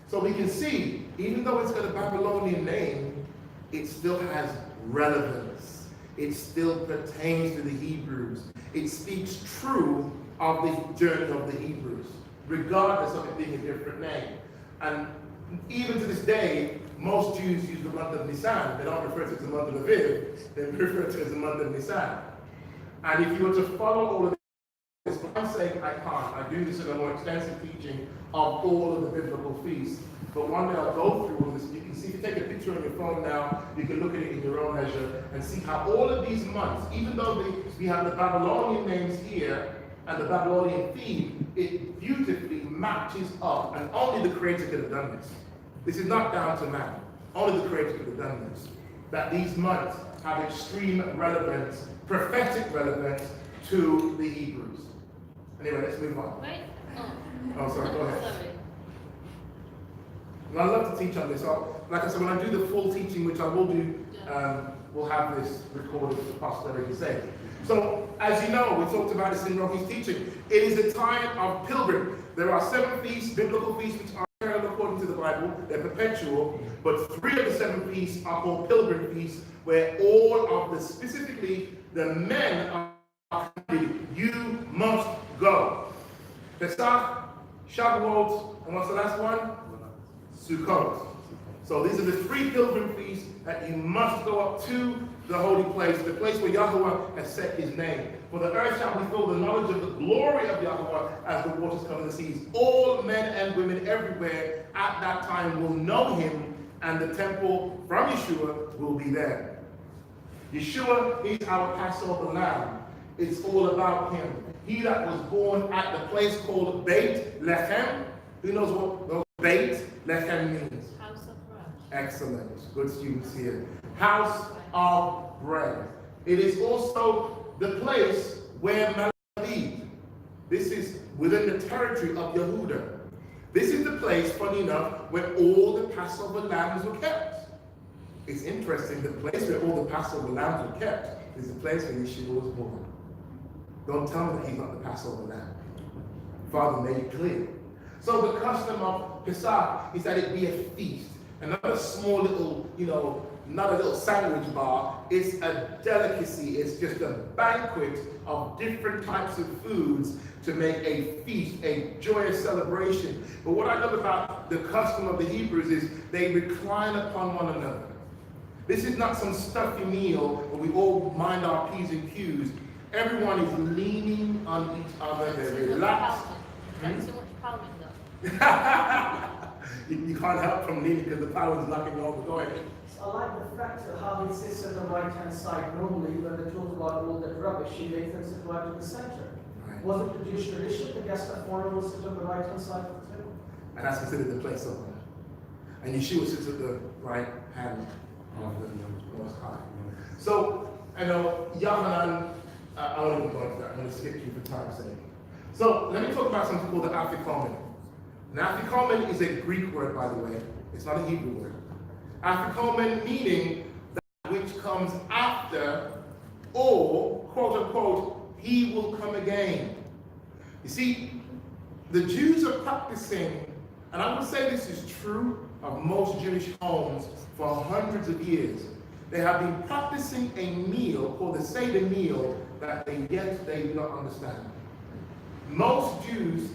So we can see, even though it's got a Babylonian name, it still has relevance. It still pertains to the Hebrews. It speaks true of the journey of the Hebrews, regardless of it being a different name. And even to this day, most Jews use the month of Nisan. They don't refer to it as the month of Aviv, they refer to it as the month of Nisan. And if you were to follow all of this, I'm saying I can't. I do this in a more extensive teaching of all of the biblical feasts. But one day I'll go through all this. You can see, if you take a picture on your phone now, you can look at it in your own leisure and see how all of these months, even though we have the Babylonian names here and the Babylonian theme, it beautifully matches up, and only the Creator could have done this. This is not down to man. Only the Creator could have done this. That these months have extreme relevance, prophetic relevance to the Hebrews. Anyway, let's move on. Wait. Oh, sorry, go ahead. Sorry. And I love to teach on this. So, like I said, when I do the full teaching, which I will do, we'll have this recorded for posterity's sake. So, as you know, we talked about this in Rohi's teaching. It is a time of pilgrim. There are 7 feasts, biblical feasts, which are eternal according to the Bible. They're perpetual. But 3 of the 7 feasts are called pilgrim feasts, where all of the, specifically, the men are commanded, you must go. Pesach, Shavuot, and what's the last one? Sukkot. So these are the 3 pilgrim feasts that you must go up to the holy place, the place where Yahuwah has set his name. For the earth shall be filled with the knowledge of the glory of Yahuwah as the waters cover the seas. All men and women everywhere at that time will know him, and the temple from Yeshua will be there. Yeshua is our Passover lamb. It's all about him. He that was born at the place called Beit Lechem. Who knows what Beit Lechem means? House of bread. Excellent. Good students here. House of bread. It is also the place where Malachi. This is within the territory of Yehuda. This is the place, funny enough, where all the Passover lambs were kept. It's interesting, the place where all the Passover lambs were kept is the place where Yeshua was born. Don't tell me that he's not the Passover lamb. Father made it clear. So the custom of Pesach is that it be a feast. And not a small little, not a little sandwich bar. It's a delicacy. It's just a banquet of different types of foods to make a feast, a joyous celebration. But what I love about the custom of the Hebrews is they recline upon one another. This is not some stuffy meal where we all mind our P's and Q's. Everyone is leaning on each other. They're relaxed. That's too much pounding though. You can't help from leaning because the power is knocking you over. Go ahead. I like the fact of how it sits on the right-hand side. Normally, when they talk about all that rubbish, he makes them sit right in the center. Right. Wasn't the Jewish tradition the guest of foreign will sit on the right-hand side of the table? And that's considered the place of honor. And Yeshua sits at the right hand of the Most High. So, I know Yohanan, I won't even go into that. I'm going to skip you for time's sake. So, let me talk about something called the afikomen. An afikomen is a Greek word, by the way. It's not a Hebrew word. Afikomen meaning that which comes after, or, quote unquote, he will come again. You see, the Jews are practicing, and I would say this is true of most Jewish homes for hundreds of years. They have been practicing a meal called the Seder meal that they do not understand. Most Jews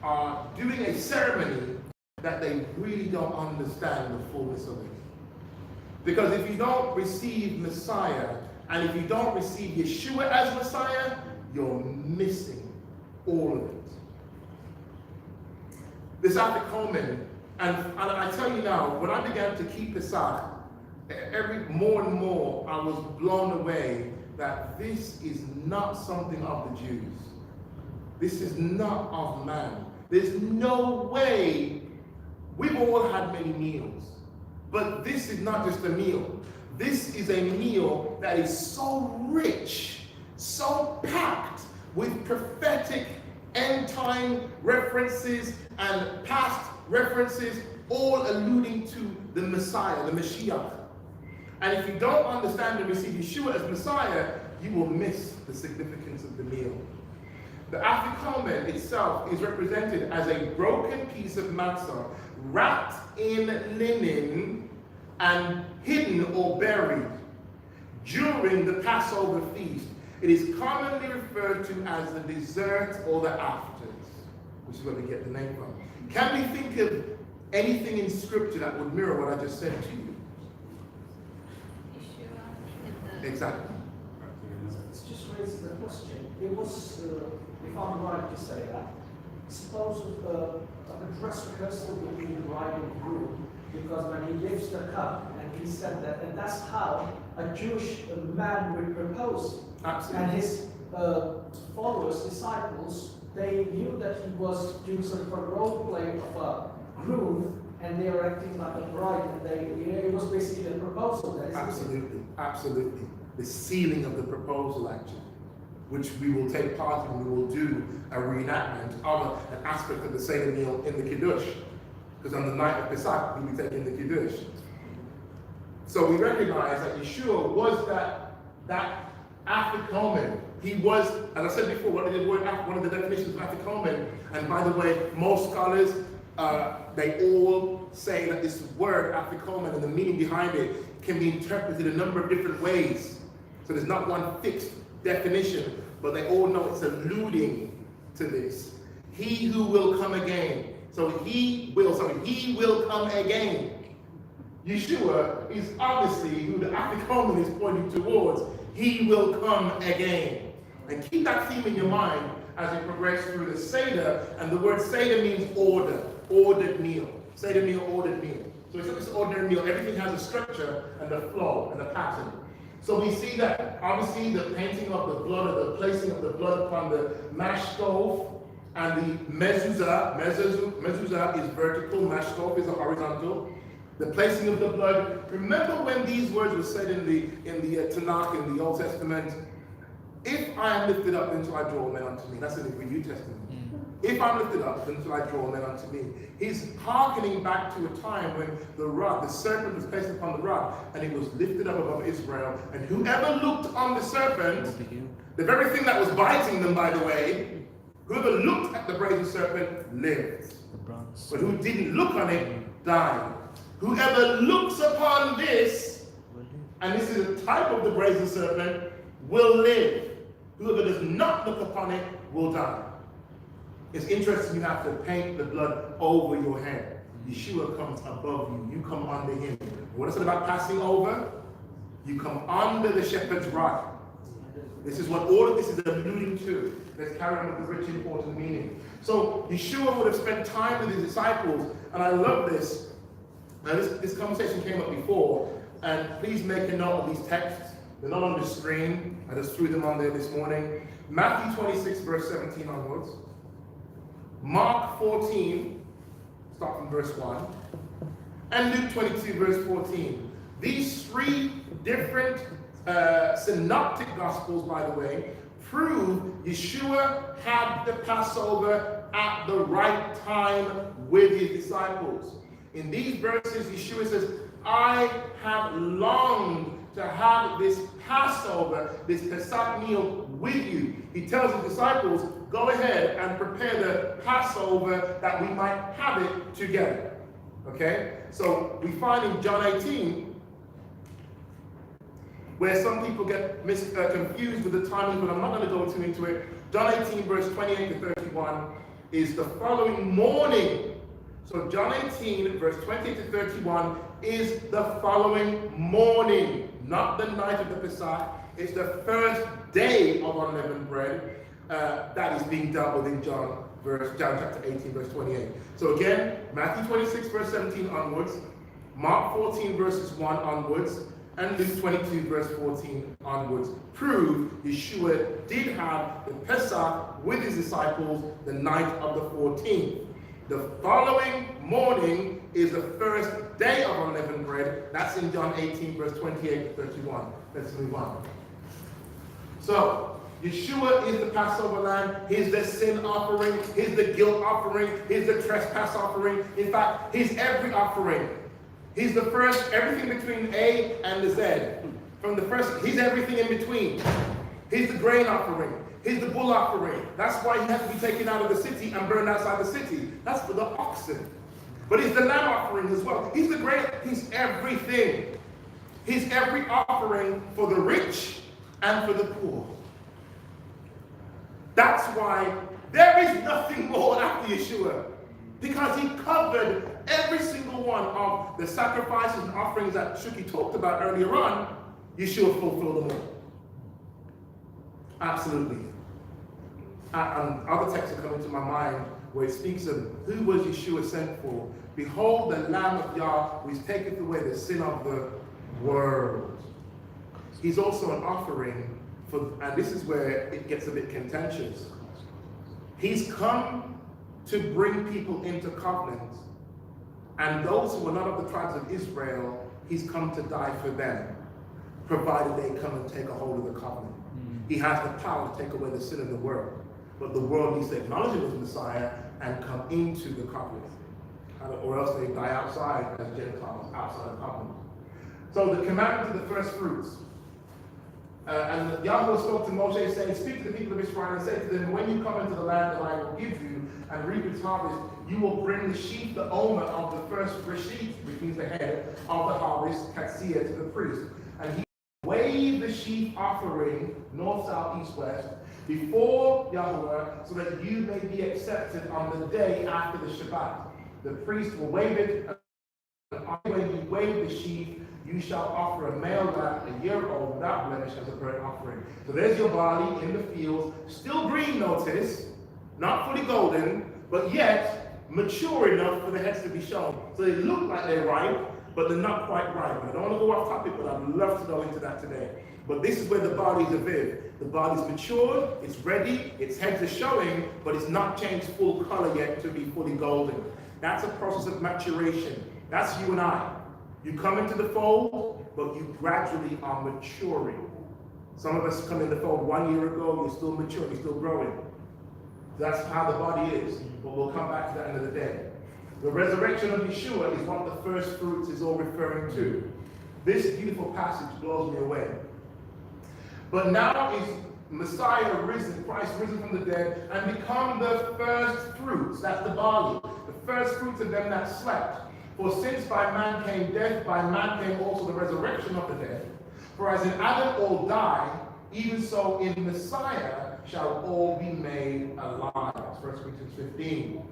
are doing a ceremony that they really don't understand the fullness of it. Because if you don't receive Messiah, and if you don't receive Yeshua as Messiah, you're missing all of it. This Afikomen, and I tell you now, when I began to keep Pesach, more and more I was blown away that this is not something of the Jews. This is not of man. There's no way. We've all had many meals, but this is not just a meal. This is a meal that is so rich, so packed with prophetic end-time references and past references, all alluding to the Messiah, the Mashiach. And if you don't understand and receive Yeshua as Messiah, you will miss the significance of the meal. The afikomen itself is represented as a broken piece of matzah wrapped in linen and hidden or buried during the Passover feast. It is commonly referred to as the dessert or the afters, which is where we get the name from. Can we think of anything in scripture that would mirror what I just said to you? Exactly. It's just raising the question. It was, if I'm right to say that, suppose a dress rehearsal between the bride and groom, because when he lifts the cup and he said that, and that's how a Jewish man would propose. Absolutely. And his followers, disciples, they knew that he was doing sort of a role play of a groom, and they were acting like a bride, and it was basically a proposal. That is Absolutely, absolutely. The sealing of the proposal, actually, which we will take part in. We will do a reenactment of an aspect of the Seder meal in the Kiddush, because on the night of Pesach, we'll be taking the Kiddush. So we recognize that Yeshua was that afikomen. He was, as I said before, one of the definitions of afikomen, and by the way, most scholars, they all say that this word afikomen and the meaning behind it can be interpreted a number of different ways. So there's not one fixed definition, but they all know it's alluding to this. He who will come again. So he will come again. Yeshua is obviously who the afikomen is pointing towards. He will come again. And keep that theme in your mind as you progress through the Seder. And the word Seder means order, ordered meal. Seder meal, ordered meal. So it's not just ordinary meal. Everything has a structure and a flow and a pattern. So we see that obviously the painting of the blood, or the placing of the blood upon the mash stove, and the mezuzah. Mezuzah is vertical, mash stove is a horizontal. The placing of the blood. Remember when these words were said in the Tanakh, in the Old Testament? If I am lifted up, then shall I draw men unto me. That's in the New Testament. If I'm lifted up, then shall I draw men unto me. He's hearkening back to a time when the serpent was placed upon the rod, and it was lifted up above Israel. And whoever looked on the serpent, the very thing that was biting them, by the way, whoever looked at the brazen serpent lived. But who didn't look on it died. Whoever looks upon this, and this is a type of the brazen serpent, will live. Whoever does not look upon it will die. It's interesting, you have to paint the blood over your head. Yeshua comes above you. You come under him. What is it about passing over? You come under the shepherd's rod. This is what all of this is alluding to. Let's carry on with the rich, important meaning. So Yeshua would have spent time with his disciples, and I love this. Now this conversation came up before, and please make a note of these texts. They're not on the screen. I just threw them on there this morning. Matthew 26, verse 17 onwards. Mark 14, start from verse 1. And Luke 22, verse 14. These three different synoptic gospels, by the way, prove Yeshua had the Passover at the right time with his disciples. In these verses, Yeshua says, I have longed to have this Passover, this Pesach meal with you. He tells his disciples, go ahead and prepare the Passover that we might have it together. Okay? So we find in John 18, where some people get confused with the timing, but I'm not going to go too into it. John 18, verse 28 to 31 is the following morning. So John 18, verse 28 to 31 is the following morning, not the night of the Pesach. It's the first day of unleavened bread that is being dealt with in John chapter 18, verse 28. So again, Matthew 26, verse 17 onwards, Mark 14, verses 1 onwards, and Luke 22, verse 14 onwards prove Yeshua did have the Pesach with his disciples the night of the 14th. The following morning is the first day of unleavened bread. That's in John 18, verse 28 to 31. Let's move on. So, Yeshua is the Passover lamb. He's the sin offering. He's the guilt offering. He's the trespass offering. In fact, he's every offering. He's the first, everything between A and the Z. From the first, he's everything in between. He's the grain offering. He's the bull offering. That's why he has to be taken out of the city and burned outside the city. That's for the oxen. But he's the lamb offering as well. He's the grain, he's everything. He's every offering for the rich and for the poor. That's why there is nothing more after Yeshua. Because he covered every single one of the sacrifices and offerings that Shuki talked about earlier on. Yeshua fulfilled them all. Absolutely. And other texts are coming to my mind where it speaks of who was Yeshua sent for. Behold the Lamb of Yah, which taketh away the sin of the world. He's also an offering for, and this is where it gets a bit contentious. He's come to bring people into covenant, and those who are not of the tribes of Israel, he's come to die for them, provided they come and take a hold of the covenant. He has the power to take away the sin of the world, but the world needs to acknowledge him as Messiah and come into the covenant, or else they die outside as Gentiles, outside the covenant. So the commandment of the first fruits. And Yahuwah spoke to Moshe, saying, speak to the people of Israel and say to them, when you come into the land that I will give you and reap its harvest, you will bring the sheaf, the omer of the first reshit, which means the head of the harvest, katzia, to the priest. And he will wave the sheaf offering north, south, east, west before Yahuwah, so that you may be accepted on the day after the Shabbat. The priest will wave it, and when you wave the sheaf, you shall offer a male lamb a year old without blemish as a burnt offering. So there's your barley in the fields, still green, notice, not fully golden, but yet mature enough for the heads to be shown. So they look like they're ripe, but they're not quite ripe. I don't want to go off topic, but I'd love to go into that today. But this is where the barley's aviv. The barley's matured, it's ready, its heads are showing, but it's not changed full color yet to be fully golden. That's a process of maturation. That's you and I. You come into the fold, but you gradually are maturing. Some of us come in the fold 1 year ago, you're still maturing, you're still growing. That's how the body is, but we'll come back to that end of the day. The resurrection of Yeshua is what the first fruits is all referring to. This beautiful passage blows me away. But now is Messiah risen, Christ risen from the dead, and become the first fruits, that's the barley, the first fruits of them that slept. For since by man came death, by man came also the resurrection of the dead. For as in Adam all die, even so in Messiah shall all be made alive. That's 1 Corinthians 15.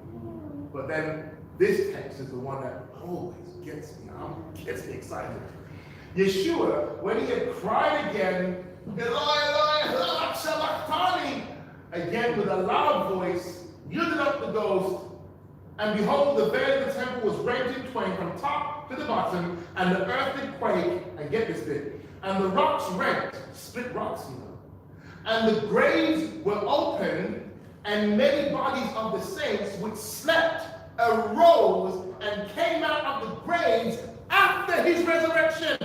But then this text is the one that always gets me excited. Yeshua, when he had cried again, Eloi, Eloi, lama sabachthani, again with a loud voice, yielded up the ghost, and behold, the veil of the temple was rent in twain from top to the bottom, and the earth did quake, and get this bit, and the rocks rent, split rocks, you know, and the graves were opened, and many bodies of the saints which slept arose and came out of the graves after his resurrection.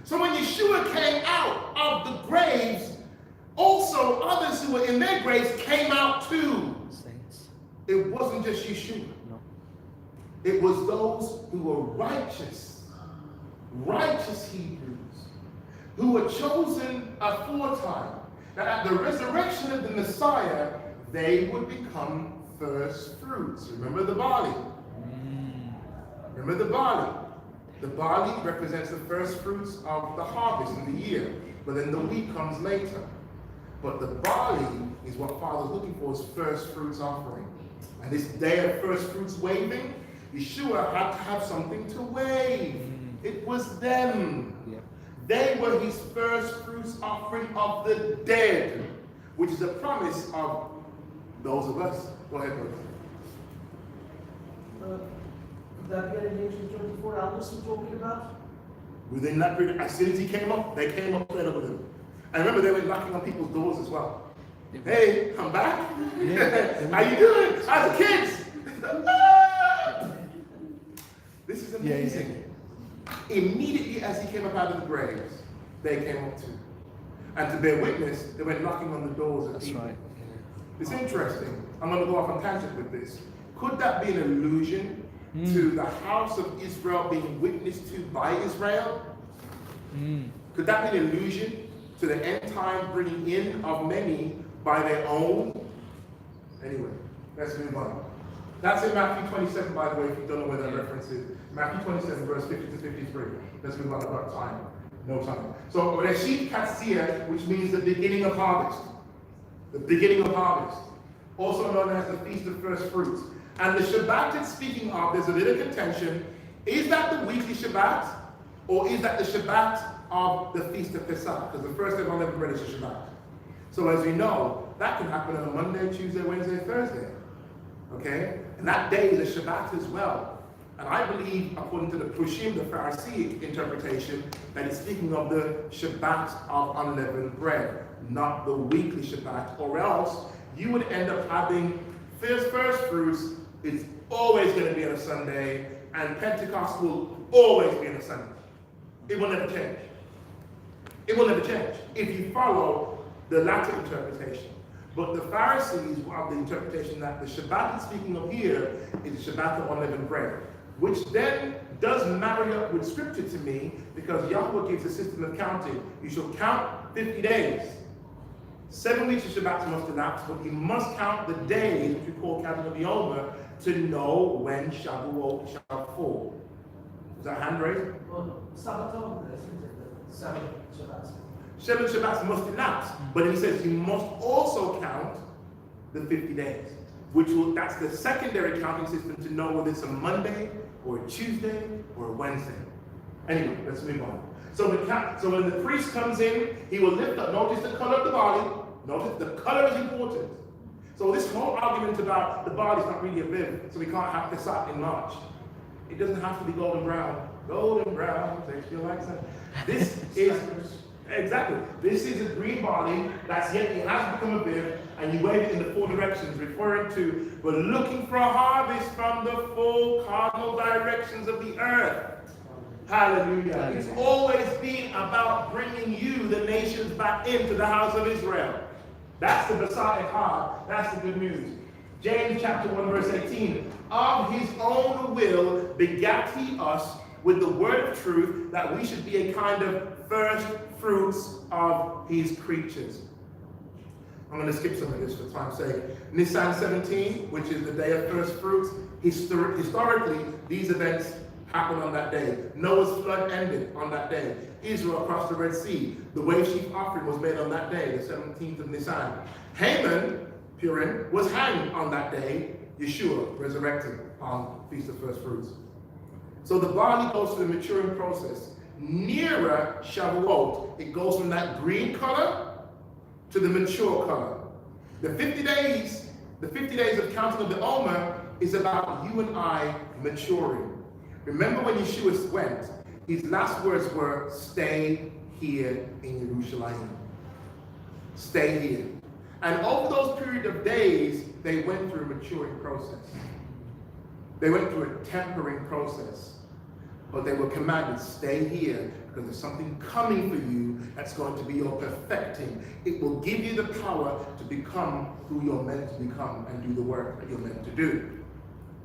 So when Yeshua came out of the graves, also others who were in their graves came out too. It wasn't just Yeshua. No. It was those who were righteous Hebrews, who were chosen aforetime, that at the resurrection of the Messiah, they would become first fruits. Remember the barley. Remember the barley. The barley represents the first fruits of the harvest in the year, but then the wheat comes later. But the barley is what Father's looking for, is first fruits offering. And this day of first fruits waving, Yeshua had to have something to wave. It was them. Yep. They were his first fruits offering of the dead, which is a promise of those of us. Go ahead, brother. Could that be an ancient 24 elders we're talking about? Within that period, as soon as he came up, they came up together with him. And remember, they were knocking on people's doors as well. Hey, I'm back. Yeah. How you doing? How's the kids? This is amazing. Immediately as he came up out of the graves, they came up too. And to bear witness, they went knocking on the doors of That's people. right. It's interesting. I'm going to go off on tangent with this. Could that be an allusion to the house of Israel being witnessed to by Israel? Could that be an allusion to the end time bringing in of many by their own? Anyway, let's move on. That's in Matthew 27, by the way, if you don't know where that reference is. Matthew 27, verse 50 to 53. Let's move on about time. No time. So, Reshit Katzir, which means the beginning of harvest. The beginning of harvest. Also known as the Feast of First Fruits. And the Shabbat it's speaking of, there's a little contention. Is that the weekly Shabbat? Or is that the Shabbat of the Feast of Pesach? Because the first day of unleavened bread is a Shabbat. So as we know, that can happen on a Monday, Tuesday, Wednesday, Thursday. Okay? And that day is a Shabbat as well. And I believe, according to the Prushim, the Pharisaic interpretation, that it's speaking of the Shabbat of unleavened bread, not the weekly Shabbat, or else you would end up having first fruits. It's always going to be on a Sunday, and Pentecost will always be on a Sunday. It will never change. It will never change if you follow the latter interpretation. But the Pharisees have the interpretation that the Shabbat it's speaking of here is the Shabbat of unleavened bread, which then does marry up with Scripture to me, because Yahuwah gives a system of counting. You shall count 50 days. 7 weeks of Shabbat must elapse, but you must count the days, which we call counting of the Omer, to know when Shavuot shall fall. Is that hand raised? Well, Sabbaton, isn't it? The 7 Shabbats. 7 Shabbats must elapse, but he says you must also count the 50 days, that's the secondary counting system to know whether it's a Monday or a Tuesday or a Wednesday. Anyway, let's move on. So when the priest comes in, he will lift up, notice the color of the barley. Notice the color is important. So this whole argument about the barley is not really a bib, so we can't have Pesach in March. It doesn't have to be golden brown. Golden brown, takes your accent. This is exactly. This is a green barley that's yet it has become a bib, and you wave it in the 4 directions, referring to we're looking for a harvest from the 4 cardinal directions of the earth. Hallelujah. It's always been about bringing you, the nations, back into the house of Israel. That's the Messiah card. That's the good news. James chapter 1 verse 18. Of his own will begat he us with the word of truth, that we should be a kind of first fruits of his creatures. I'm going to skip some of this for time's sake. Nisan 17, which is the day of first fruits. Historically, these events happened on that day. Noah's flood ended on that day. Israel crossed the Red Sea. The wave sheaf offering was made on that day, the 17th of Nisan. Haman, Purim, was hanged on that day. Yeshua resurrected on Feast of First Fruits. So the barley goes through the maturing process. Nearer Shavuot, it goes from that green color to the mature color. The 50 days of counting of the Omer is about you and I maturing. Remember when Yeshua went, his last words were, stay here in Jerusalem. Stay here. And over those period of days, they went through a maturing process. They went through a tempering process. But they were commanded, stay here, because there's something coming for you that's going to be your perfecting. It will give you the power to become who you're meant to become and do the work that you're meant to do.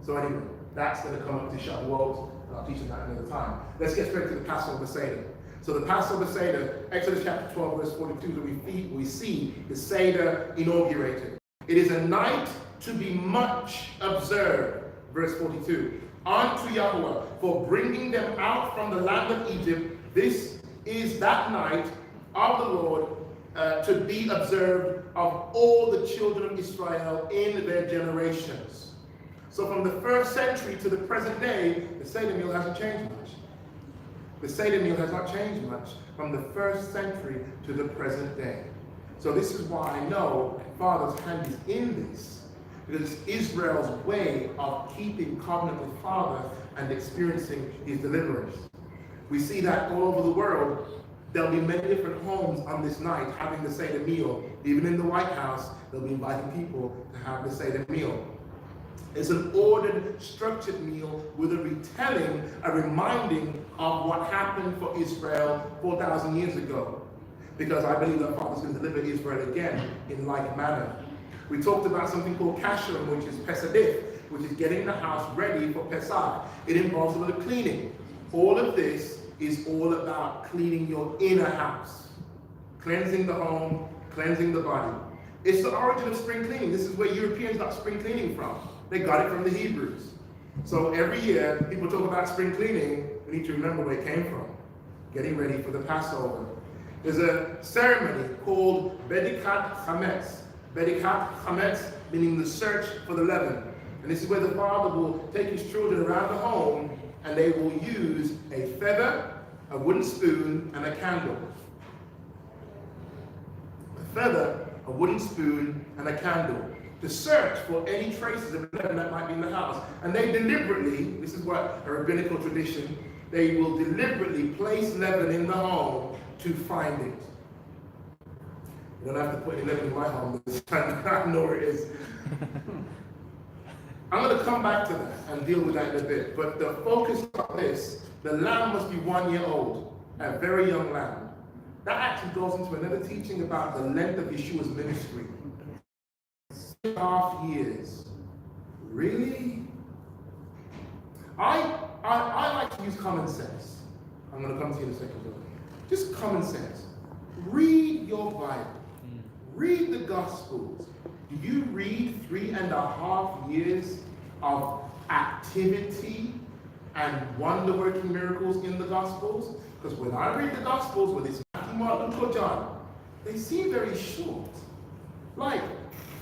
So anyway, that's going to come up to Shavuot. I'll teach you that another time. Let's get straight to the Passover Seder. So the Passover Seder, Exodus chapter 12, verse 42, we see the Seder inaugurated. It is a night to be much observed. Verse 42. unto Yahuwah for bringing them out from the land of Egypt. This is that night of the Lord to be observed of all the children of Israel in their generations. So from the first century to the present day, the Seder meal hasn't changed much. The Seder meal has not changed much from the first century to the present day. So this is why I know Father's hand is in this, because it's Israel's way of keeping covenant with Father and experiencing his deliverance. We see that all over the world. There'll be many different homes on this night having the Seder meal. Even in the White House, they'll be inviting people to have the Seder meal. It's an ordered, structured meal with a retelling, a reminding of what happened for Israel 4,000 years ago. Because I believe that Father's going to deliver Israel again in like manner. We talked about something called kashrut, which is pesadif, which is getting the house ready for Pesach. It involves a little cleaning. All of this is all about cleaning your inner house, cleansing the home, cleansing the body. It's the origin of spring cleaning. This is where Europeans got spring cleaning from. They got it from the Hebrews. So every year, people talk about spring cleaning. We need to remember where it came from. Getting ready for the Passover. There's a ceremony called Bedikat Chametz. Bedikat Chametz, meaning the search for the leaven. And this is where the father will take his children around the home, and they will use a feather, a wooden spoon, and a candle. A feather, a wooden spoon, and a candle to search for any traces of leaven that might be in the house. And they deliberately, this is what a rabbinical tradition, they will deliberately place leaven in the home to find it. You don't have to put any leaven in my home this time. I know where it is. I'm going to come back to that and deal with that in a bit. But the focus of this, the lamb must be 1 year old, a very young lamb. That actually goes into another teaching about the length of Yeshua's ministry. 6.5 years. Really? I like to use common sense. I'm going to come to you in a second. Just common sense. Read your Bible. Read the Gospels. Do you read 3.5 years of activity and wonder-working miracles in the Gospels? Because when I read the Gospels, whether it's Matthew, Mark, Luke, or John, they seem very short. Like,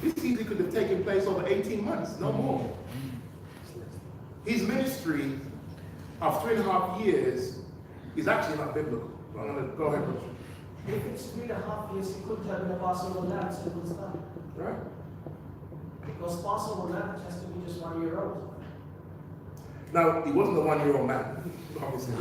this easily could have taken place over 18 months, no more. His ministry of 3.5 years is actually not biblical. I'm going to go ahead, Roger. If it's 3.5 years, it couldn't have been a Passover lamb, so it was done. Right? Because Passover lamb has to be just 1 year old. Now, he wasn't a 1 year old man, obviously.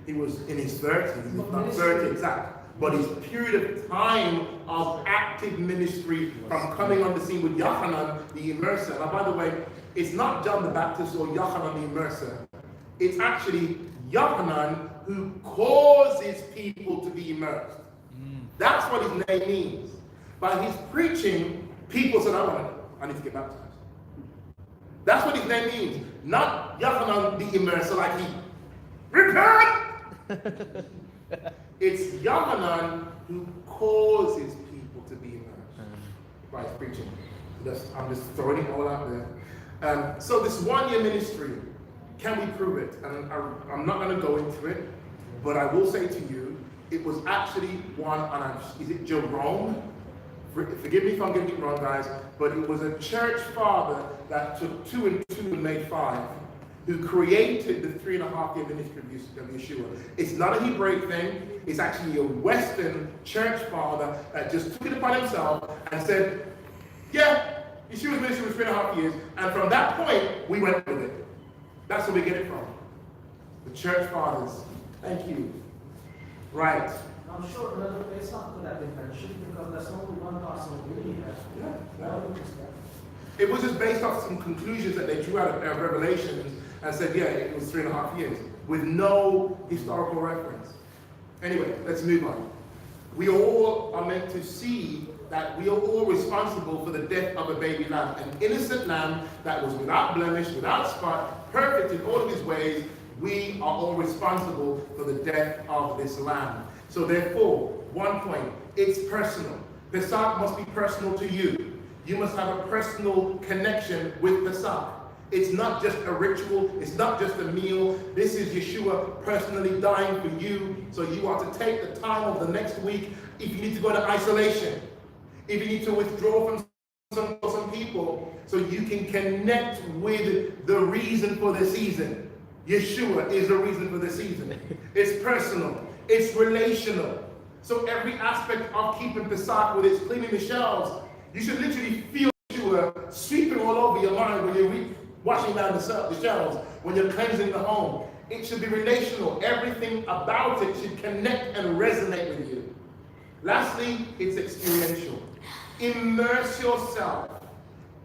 He was in his 30s, not 30 exact. But his period of time of active ministry from coming on the scene with Yochanan the Immerser. Now, by the way, it's not John the Baptist or Yochanan the Immerser. It's actually Yochanan who causes people to be immersed. That's what his name means. By his preaching, people said, I need to get baptized. That's what his name means. Not Yochanan the Immerser like he, repent! It's Yochanan who causes people to be immersed by his preaching. I'm just throwing it all out there. So this 1 year ministry, can we prove it? And I'm not going to go into it, but I will say to you, it was actually one on, is it Jerome? Forgive me if I'm getting it wrong, guys, but it was a church father that took 2 and 2 and made 5, who created the 3.5 year ministry of Yeshua. It's not a Hebraic thing. It's actually a Western church father that just took it upon himself and said, yeah, Yeshua's ministry was 3.5 years, and from that point, we went with it. That's where we get it from. The church fathers. Thank you. Right. I'm sure another place not could have been mentioned because there's only one Passover really here. Yeah. It was just based off some conclusions that they drew out of Revelations and said, yeah, it was 3.5 years with no historical reference. Anyway, let's move on. We all are meant to see that we are all responsible for the death of a baby lamb, an innocent lamb that was without blemish, without spot, perfect in all of his ways. We are all responsible for the death of this lamb. So therefore, 1 point, it's personal. Pesach must be personal to you. You must have a personal connection with Pesach. It's not just a ritual, it's not just a meal. This is Yeshua personally dying for you. So you are to take the time of the next week if you need to go to isolation, if you need to withdraw from some people, so you can connect with the reason for the season. Yeshua is the reason for the season. It's personal, it's relational. So every aspect of keeping Pesach, whether it's cleaning the shelves, you should literally feel Yeshua sweeping all over your mind when you're washing down the shelves, when you're cleansing the home. It should be relational. Everything about it should connect and resonate with you. Lastly, it's experiential. Immerse yourself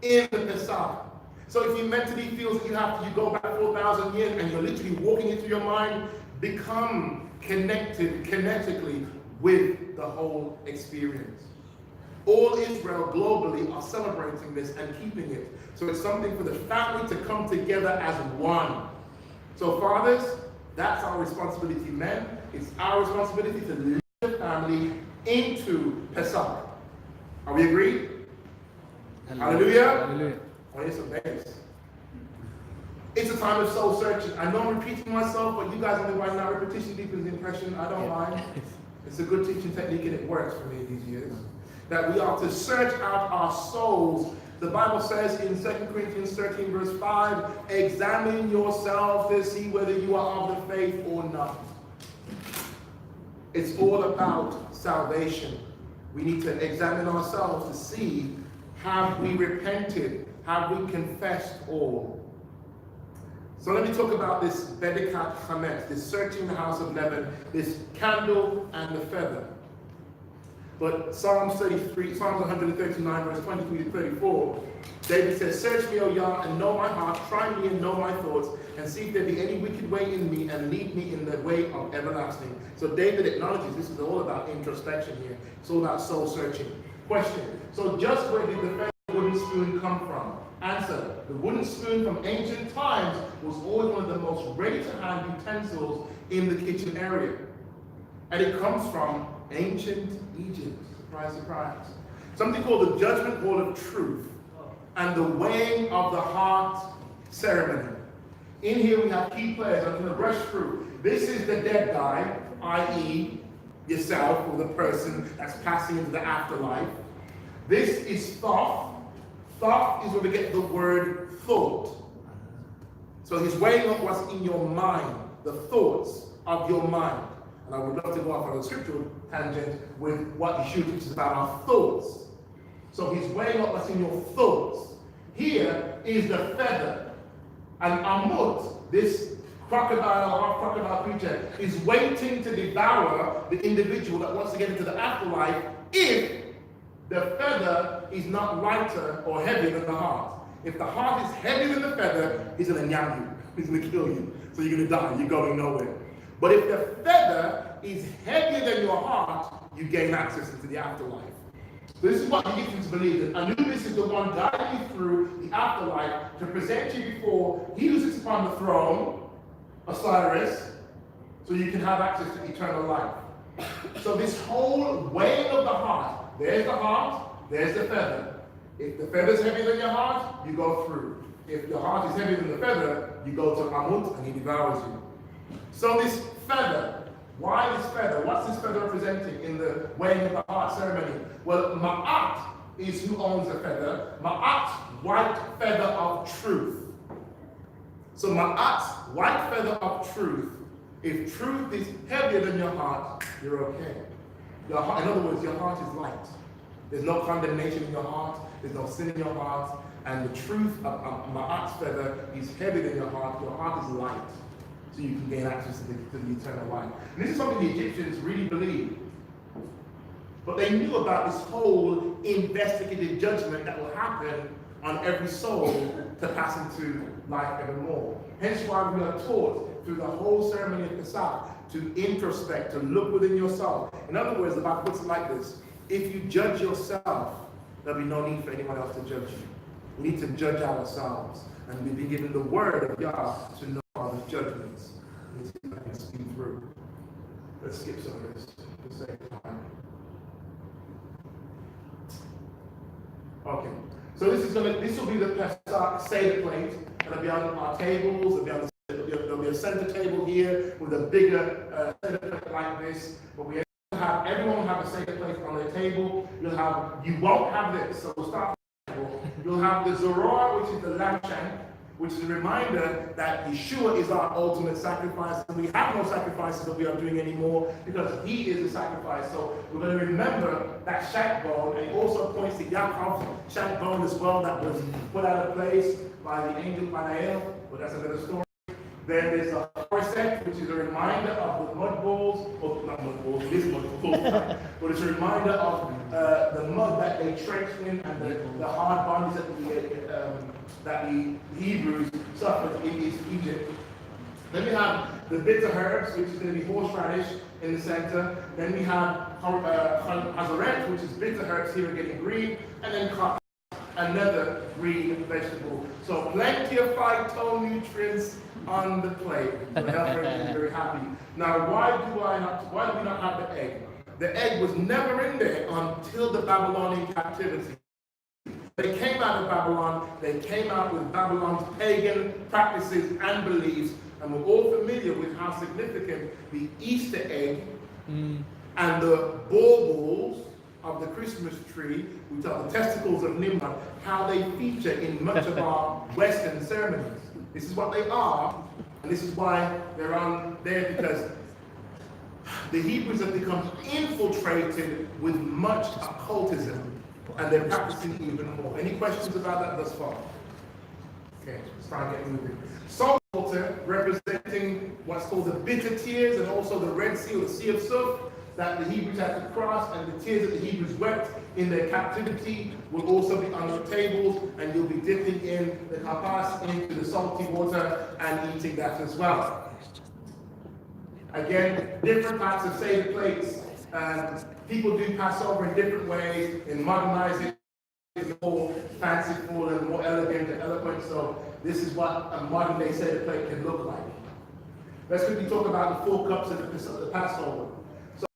in the Pesach. So if you mentally feel that you go back 4,000 years and you're literally walking into your mind, become connected kinetically with the whole experience. All Israel globally are celebrating this and keeping it. So it's something for the family to come together as one. So fathers, that's our responsibility. Men, it's our responsibility to lead the family into Pesach. Are we agreed? Hallelujah. Hallelujah. Oh, here's some names. It's a time of soul searching. I know I'm repeating myself, but you guys are right now. Repetition deepens the impression. I don't mind. It's a good teaching technique and it works for me these years. That we are to search out our souls. The Bible says in 2 Corinthians 13 verse 5, examine yourselves to see whether you are of the faith or not. It's all about salvation. We need to examine ourselves to see, have we repented? Have we confessed all? So let me talk about this Bedikat Chametz, this searching the house of leaven, this candle and the feather. But Psalms 139, verse 23 to 34, David says, search me, O Yah, and know my heart, try me and know my thoughts, and see if there be any wicked way in me, and lead me in the way of everlasting. So David acknowledges this is all about introspection here. It's all about soul searching. Question, so just where did the feather wooden spoon come from? Answer, the wooden spoon from ancient times was always one of the most ready-to-hand utensils in the kitchen area. And it comes from ancient Egypt. Surprise, surprise. Something called the judgment hall of truth and the weighing of the heart ceremony. In here we have key players. I'm going to brush through. This is the dead guy, i.e. yourself or the person that's passing into the afterlife. This is Thoth. Thought is where we get the word thought. So he's weighing up what's in your mind, the thoughts of your mind. And I would love to go off on a scriptural tangent with what Yeshua teaches about our thoughts. So he's weighing up what's in your thoughts. Here is the feather. And Amut, this crocodile or half-crocodile creature, is waiting to devour the individual that wants to get into the afterlife if the feather is not lighter or heavier than the heart. If the heart is heavier than the feather, he's going to yam you. He's going to kill you. So you're going to die. You're going nowhere. But if the feather is heavier than your heart, you gain access into the afterlife. This is what Egyptians believed. Anubis is the one guiding you through the afterlife to present you before he who sits upon the throne, Osiris, so you can have access to eternal life. So this whole weighing of the heart, there's the heart, there's the feather. If the feather is heavier than your heart, you go through. If your heart is heavier than the feather, you go to Amut and he devours you. So this feather, why this feather? What's this feather representing in the weighing of the heart ceremony? Well, Ma'at is who owns the feather. Ma'at, white feather of truth. So Ma'at, white feather of truth. If truth is heavier than your heart, you're okay. Your heart, in other words, your heart is light. There's no condemnation in your heart. There's no sin in your heart. And the truth of Ma'at's feather is heavier than your heart. Your heart is light. So you can gain access to the eternal life. And this is something the Egyptians really believed. But they knew about this whole investigative judgment that will happen on every soul to pass into life evermore. Hence why we are taught through the whole ceremony of Pesach to introspect, to look within yourself. In other words, the Bible puts it like this. If you judge yourself, there'll be no need for anyone else to judge you. We need to judge ourselves. And we've been given the word of Yah to know Father's judgments. Let's see if I can speed through. Let's skip some of this for the sake of time. Okay. So this will be the Pesach Seder plate. And going to be on our tables. There'll be a center table here with a bigger center plate like this. But everyone will have a center plate on their table. You won't have this. So we'll start. You'll have the Zorah, which is the lamb shank, which is a reminder that Yeshua is our ultimate sacrifice, and we have no sacrifices that we are doing anymore because he is the sacrifice. So we're going to remember that shank bone, and it also points to Yaakov's shank bone as well that was put out of place by the angel Panael, but that's another story. Then there's a corset, which is a reminder of the mud balls, or not mud balls, it is mud balls, but it's a reminder of the mud that they trenched in and the hard bodies that the Hebrews suffered in Egypt. Then we have the bitter herbs, which is going to be horseradish in the center. Then we have hazaret, which is bitter herbs here again in green, and then another green vegetable. So plenty of phytonutrients on the plate. So everyone is very happy. Now, why do we not have the egg? The egg was never in there until the Babylonian captivity. They came out of Babylon, they came out with Babylon's pagan practices and beliefs, and we're all familiar with how significant the Easter egg and the baubles of the Christmas tree, which are the testicles of Nimrod, how they feature in much of our Western ceremonies. This is what they are, and this is why they're on there, because the Hebrews have become infiltrated with much occultism, and they're practicing even more. Any questions about that thus far? Okay, let's try and get moving. Salt water, representing what's called the bitter tears, and also the Red Sea, or the Sea of Suf, that the Hebrews had to cross, and the tears that the Hebrews wept in their captivity will also be on your tables, and you'll be dipping in the kapas into the salty water and eating that as well. Again, different types of Seder plates, and people do Passover in different ways, in modernizing it, more fanciful and more elegant and eloquent, so this is what a modern day Seder plate can look like. Let's quickly talk about the 4 cups of the Passover.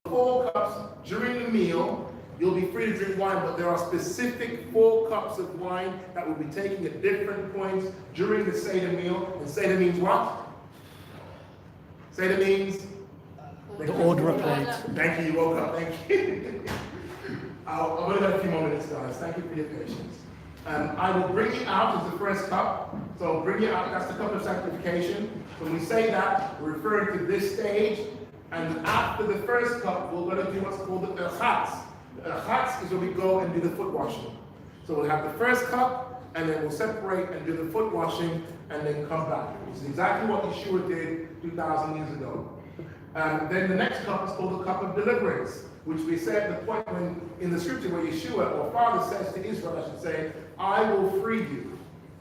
4 cups during the meal. You'll be free to drink wine, but there are specific 4 cups of wine that will be taken at different points during the Seder meal. And Seder means what? Seder means? The order of plate. Thank you, you woke up, thank you. I'm going to go a few more minutes, guys. Thank you for your patience. I will bring it out as the first cup. So bring it out, that's the cup of sanctification. When we say that, we're referring to this stage. And after the first cup, we're going to do what's called the chatz. The chatz is where we go and do the foot washing. So we'll have the first cup, and then we'll separate and do the foot washing, and then come back. Which is exactly what Yeshua did 2,000 years ago. Then the next cup is called the cup of deliverance, which we said at the point when in the scripture where Yeshua, or Father, says to Israel, I should say, I will free you.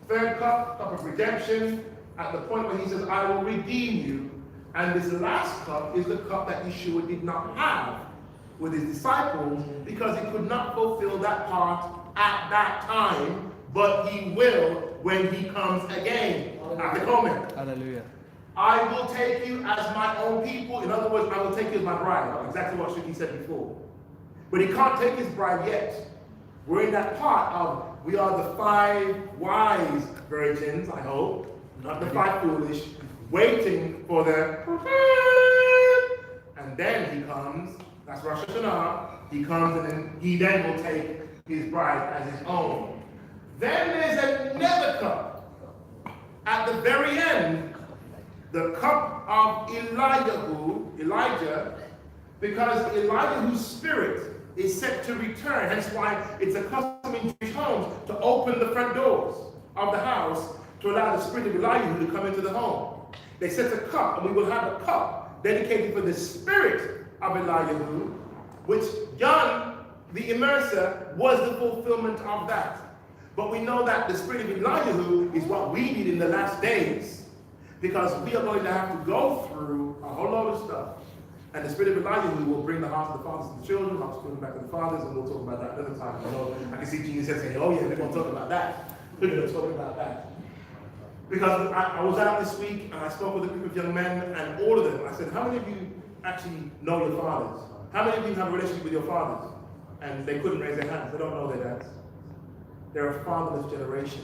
Third cup, cup of redemption, at the point where he says, I will redeem you. And this last cup is the cup that Yeshua did not have with his disciples because he could not fulfill that part at that time, but he will when he comes again at the moment. Hallelujah. I will take you as my own people. In other words, I will take you as my bride. Exactly what he said before. But he can't take his bride yet. We're in that part of, we are the 5 wise virgins, I hope, not the 5 foolish, waiting for the, and then he comes, that's Rosh Hashanah, he comes and he then will take his bride as his own. Then there's another cup. At the very end, the cup of Elijah, because Elijah's spirit is set to return, hence why it's a custom in Jewish homes to open the front doors of the house to allow the spirit of Elijah to come into the home. They set a cup, and we will have a cup dedicated for the spirit of Elijah, which John, the immerser, was the fulfillment of that. But we know that the spirit of Elijah is what we need in the last days, because we are going to have to go through a whole lot of stuff. And the spirit of Elijah will bring the hearts of the fathers to the children, hearts of the children back to the fathers, and we'll talk about that another time. I know I can see Jesus saying, oh yeah, we're going to talk about that. We're going to talk about that. Because I was out this week and I spoke with a group of young men, and all of them, I said, how many of you actually know your fathers? How many of you have a relationship with your fathers? And they couldn't raise their hands. They don't know their dads. They're a fatherless generation.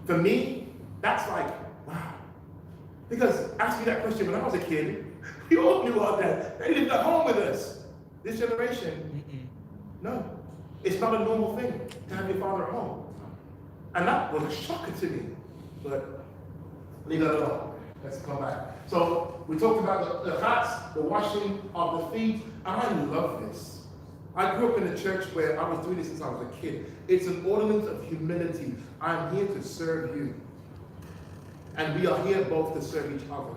For me, that's like Wow. Because ask me that question when I was a kid, we all knew our dad. They lived at home with us. This generation, no. It's not a normal thing to have your father at home. And that was a shocker to me. But leave that alone. Let's come back. So we talked about the hats, the washing of the feet, and I love this. I grew up in a church where I was doing this since I was a kid. It's an ordinance of humility. I'm here to serve you. And we are here both to serve each other.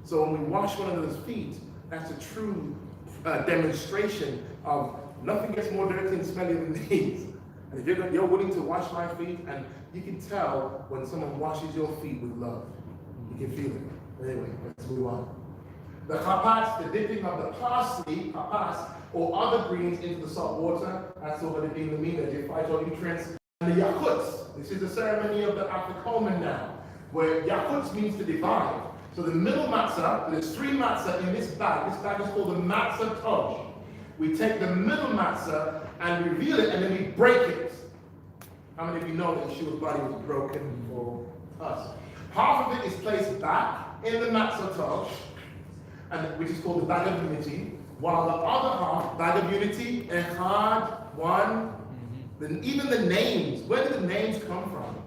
So when we wash one another's feet, that's a true demonstration of nothing gets more dirty and smelly than these. And if you're willing to wash my feet, and you can tell when someone washes your feet with love. You can feel it. Anyway, let's move on. The habbits, the dipping of the parsley, habbits, or other greens into the salt water, that's already being the meaning, the phytonutrients. And the yahuts, this is the ceremony of the afikomen now, where yahuts means to divide. So the middle matzah, there's 3 matzah in this bag. This bag is called the matzah toj. We take the middle matzah and reveal it, and then we break it. How many of you know that Yeshua's body was broken for us? Half of it is placed back in the matzah toj, and which is called the bag of unity, while the other half, bag of unity, echad, one, then even the names, where do the names come from?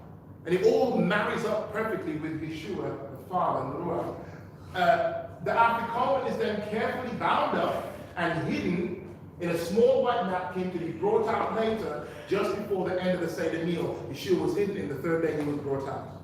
And it all marries up perfectly with Yeshua, the Father, and the Ruach. The afikomen is then carefully bound up and hidden in a small white napkin to be brought out later, just before the end of the Seder meal. Yeshua was hidden, and the 3rd day he was brought out.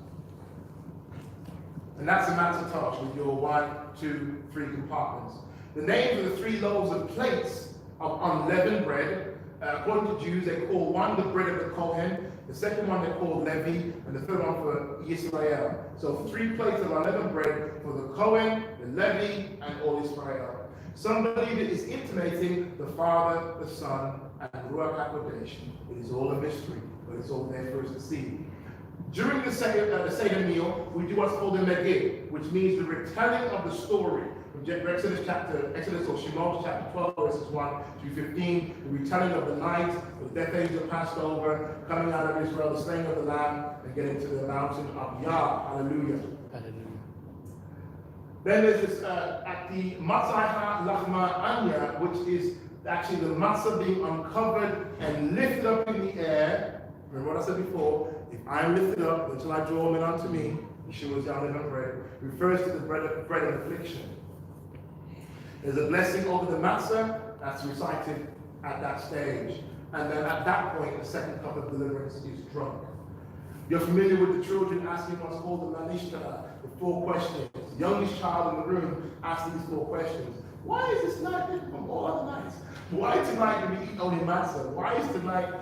And that's the matzah toj with your 1, 2, 3 compartments. The names of the 3 loaves of plates of unleavened bread. According to Jews, they call one the bread of the Kohen, the second one they call Levi, and the third one for Yisrael. So 3 plates of unleavened bread for the Kohen, the Levi, and all Israel. Some believe it is intimating the Father, the Son, and Ruach HaKodesh. It is all a mystery, but it's all there for us to see. During the Seder meal, we do what's called a megid, which means the retelling of the story. From Exodus or Shemot chapter 12, verses 1 to 15, the retelling of the night, the death angel passed over, coming out of Israel, the slaying of the lamb, and getting to the mountain of Yah. Hallelujah. Hallelujah. Then there's this at the matzah lachma anya, which is actually the matzah being uncovered and lifted up in the air. Remember what I said before? If I am lifted up until I draw men unto me, Yeshua's down in bread, refers to the bread of affliction. There's a blessing over the matzah that's recited at that stage. And then at that point, the second cup of deliverance is drunk. You're familiar with the children asking what's called the manishta, the 4 questions. The youngest child in the room asking these 4 questions. Why is this night different from all other nights? Why tonight do we eat only matzah? Why is tonight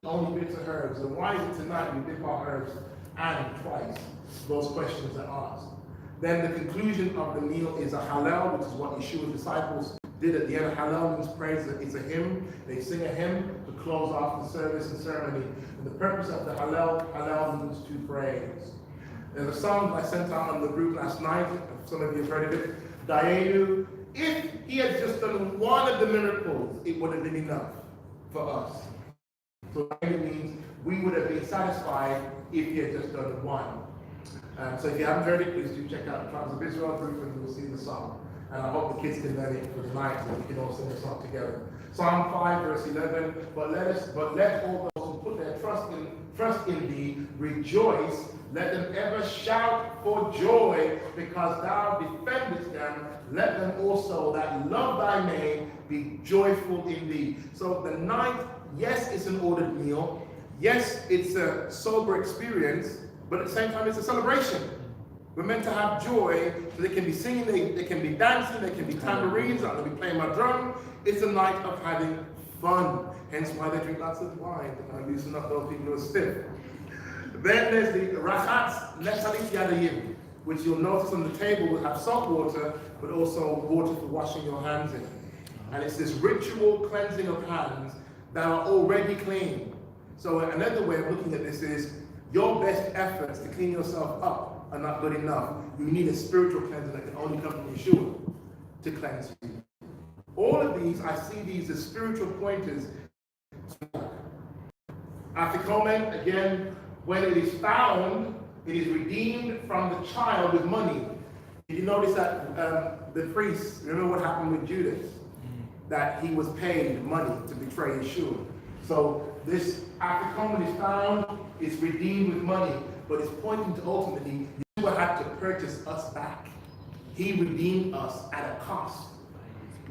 only bitter herbs? And why is it tonight we dip our herbs and twice? Those questions are asked. Then the conclusion of the meal is a hallel, which is what Yeshua's disciples did at the end. Hallel means praise. It's a hymn. They sing a hymn to close off the service and ceremony. And the purpose of the hallel means to praise. There's a song I sent out on the group last night. Some of you have heard of it. Dayenu. If he had just done one of the miracles, it would have been enough for us. So Dayenu means we would have been satisfied if he had just done one. So if you haven't heard it, please do check out the Tribes of Israel group and you'll see the song. And I hope the kids can learn it for the night so we can all sing the song together. Psalm 5, verse 11, but let all those who put their trust in thee rejoice. Let them ever shout for joy, because thou defendest them. Let them also that love thy name be joyful in thee. So the ninth, yes, it's an ordered meal. Yes, it's a sober experience, but at the same time, it's a celebration. We're meant to have joy, so they can be singing, they can be dancing, they can be tambourines, I'm going to be playing my drum. It's a night of having fun. Hence why they drink lots of wine, to kind of loosen up those people who are stiff. Then there's the rachatz nesalit yadayim, which you'll notice on the table will have salt water, but also water for washing your hands in. And it's this ritual cleansing of hands that are already clean. So another way of looking at this is, your best efforts to clean yourself up are not good enough. You need a spiritual cleansing that can only come from Yeshua to cleanse you. All of these, I see these as spiritual pointers. Afikomen, again, when it is found, It is redeemed from the child with money. Did you notice that the priest, remember what happened with Judas? That he was paid money to betray Yeshua. So this afikomen is found, it's redeemed with money, but it's pointing to ultimately, Yeshua had to purchase us back. He redeemed us at a cost.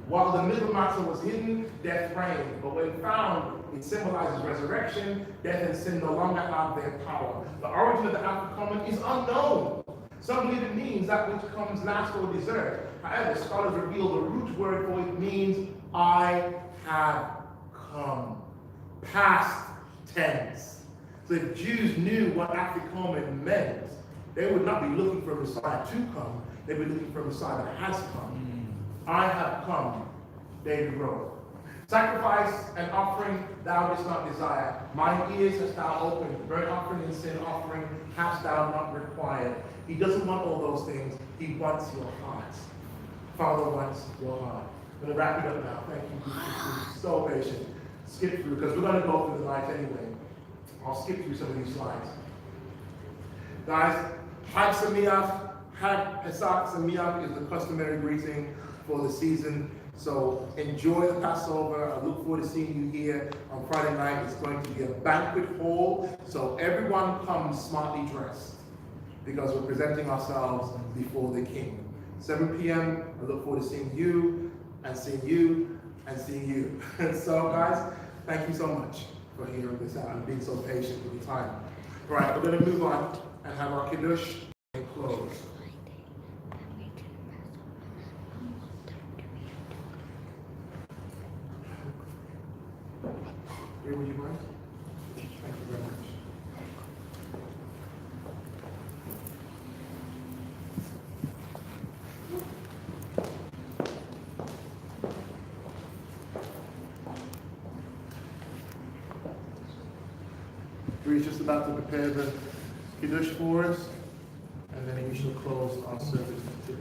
While the middle matter was hidden, death reigned. But when found, it symbolizes resurrection. Death and sin no longer have their power. The origin of the afikomen is unknown. Some believe it means that which comes last or dessert. However, scholars reveal the root word for it means I have come. Past tense. So if Jews knew what afikomen meant, they would not be looking for a Messiah to come. They'd be looking for a Messiah that has come. I have come, David wrote. Sacrifice and offering thou didst not desire. Mine ears hast thou opened. Burnt offering and sin offering hast thou not required. He doesn't want all those things. He wants your heart. Father wants your heart. I'm going to wrap it up now. Thank you. You're so patient. Skip through, because we're going to go through the slides anyway. I'll skip through some of these slides. Guys, Chag Sameach, Chag Pesach Sameach is the customary greeting for the season. So enjoy the Passover. I look forward to seeing you here on Friday night. It's going to be a banquet hall. So everyone comes smartly dressed because we're presenting ourselves before the King. 7 p.m. I look forward to seeing you and seeing you and seeing you. So guys, thank you so much for hearing this out and being so patient with your time. All right, we're going to move on and have our Kiddush and close. Here, would you mind? Thank you very much. We're just about to prepare the Kiddush for us, and then we shall close our service today.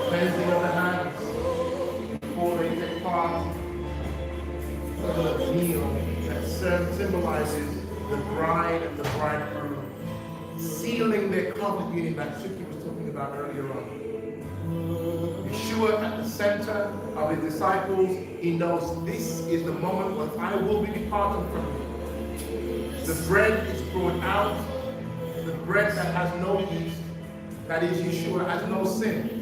Cleansing of the hands before they take part of the meal that symbolizes the bride and the bridegroom, sealing their covenant, meaning that Shuki was talking about earlier on. Yeshua at the center of his disciples, he knows this is the moment when I will be departing from you. The bread is brought out, the bread that has no yeast, that is Yeshua, has no sin.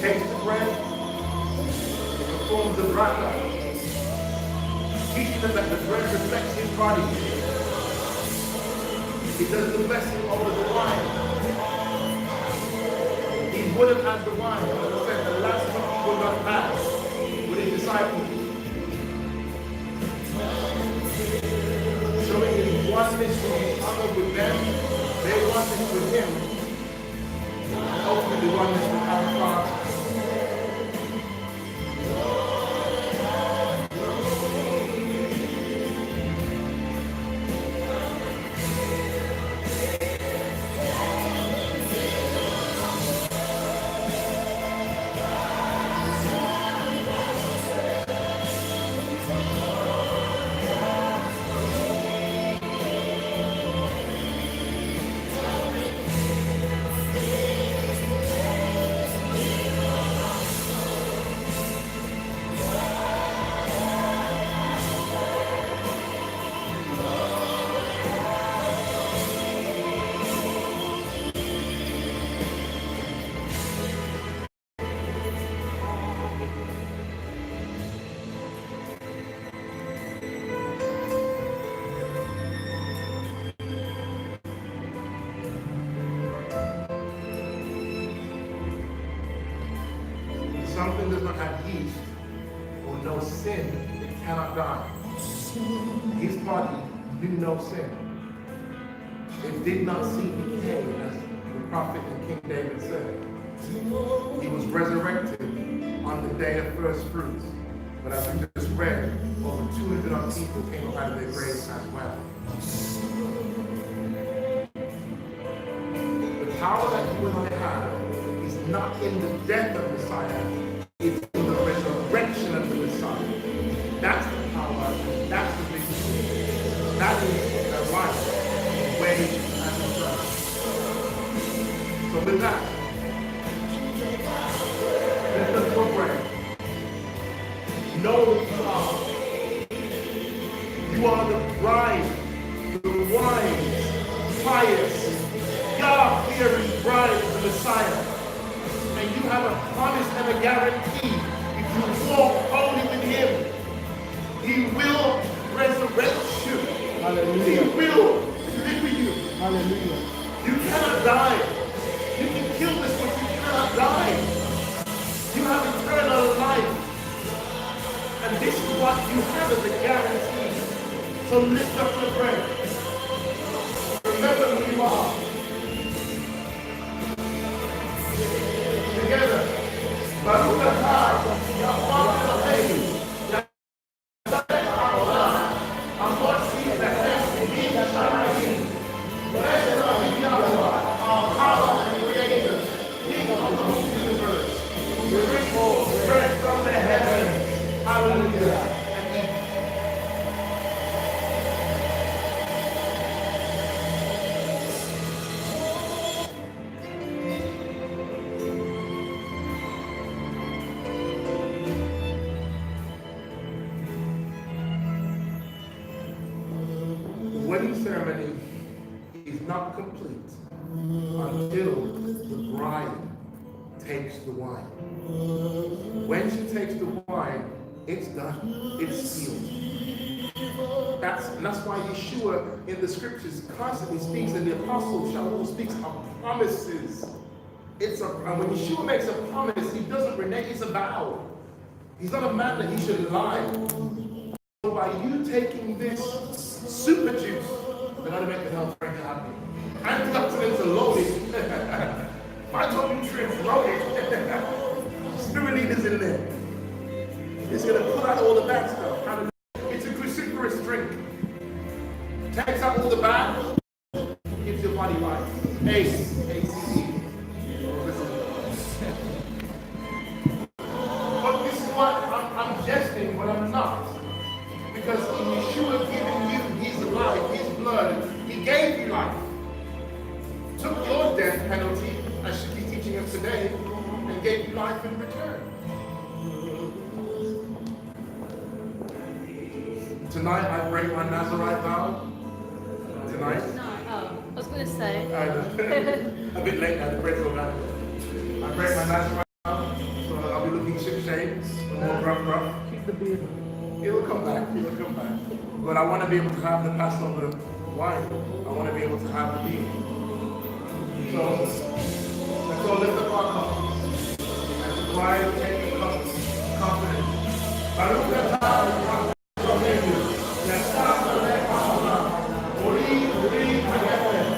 Takes the bread, it performs the bracha, teaching them that the bread reflects his body. He does the blessing over the wine. He would have had the wine, but he said the last one he would not pass with his disciples. Showing his oneness to his honor with them, their oneness with him, and ultimately oneness with our Father. something does not have yeast or no sin, it cannot die. His body knew no sin. It did not see decay, as the prophet and King David said. He was resurrected on the day of first fruits. But as we just read, over 200 people came up out of their graves as well. The power that you and I have is not in the death of Messiah, it's in the resurrection of the Messiah. That's the power, that's the victory. That is the life, the way, and the truth. So with that, let us go pray. Know that you are the bride, the wise, pious, God-fearing bride of the Messiah. And you have a promise and a guarantee. If you walk only with Him, He will resurrect you. Hallelujah. He will deliver you. Hallelujah. You cannot die. You can kill this, but you cannot die. You have eternal life. And this is what you have as a guarantee. So lift up your prayer. Remember who you are. Together. Baruch atah, Yahuwah Eloheinu, Amor Tzidkenu, Yishalayim. Blessed are you, Yahuwah, our power and creator, King of the whole universe. The ripple spread from the heavens. Hallelujah. The wedding ceremony is not complete until the bride takes the wine. When she takes the wine, it's done. It's sealed. That's why Yeshua in the scriptures constantly speaks, and the apostle Shaul speaks of promises. And when Yeshua makes a promise, he doesn't renege, it's a vow. He's not a man that he should lie. So by you taking this super juice, they're going to make the health very happy. Antioxidants are loaded. Phytonutrients loaded. Spirulinas in there. It's going to pull out all the bad stuff. It's a cruciferous drink. Takes out all the bad, gives your body life. ACE. But this is what I'm jesting, but I'm not. Because in Yeshua giving you his life, his blood, he gave you life. Took your death penalty, I should be teaching us today, and gave you life in return. Tonight I break my Nazarite vow. Tonight. No, I was going to say. A bit late now, the praise of God. I break my Nazarite vow, so I'll be looking ship-shape, more rough. Keep the beard. It'll come back. But I want to be able to have the Passover wine. I want to be able to have the meal. So, let's all lift up our cup. As the bride take the cup, confidence. Baruch atah Eloheinu, Yatzata le'Haolam, Ori Hayefem.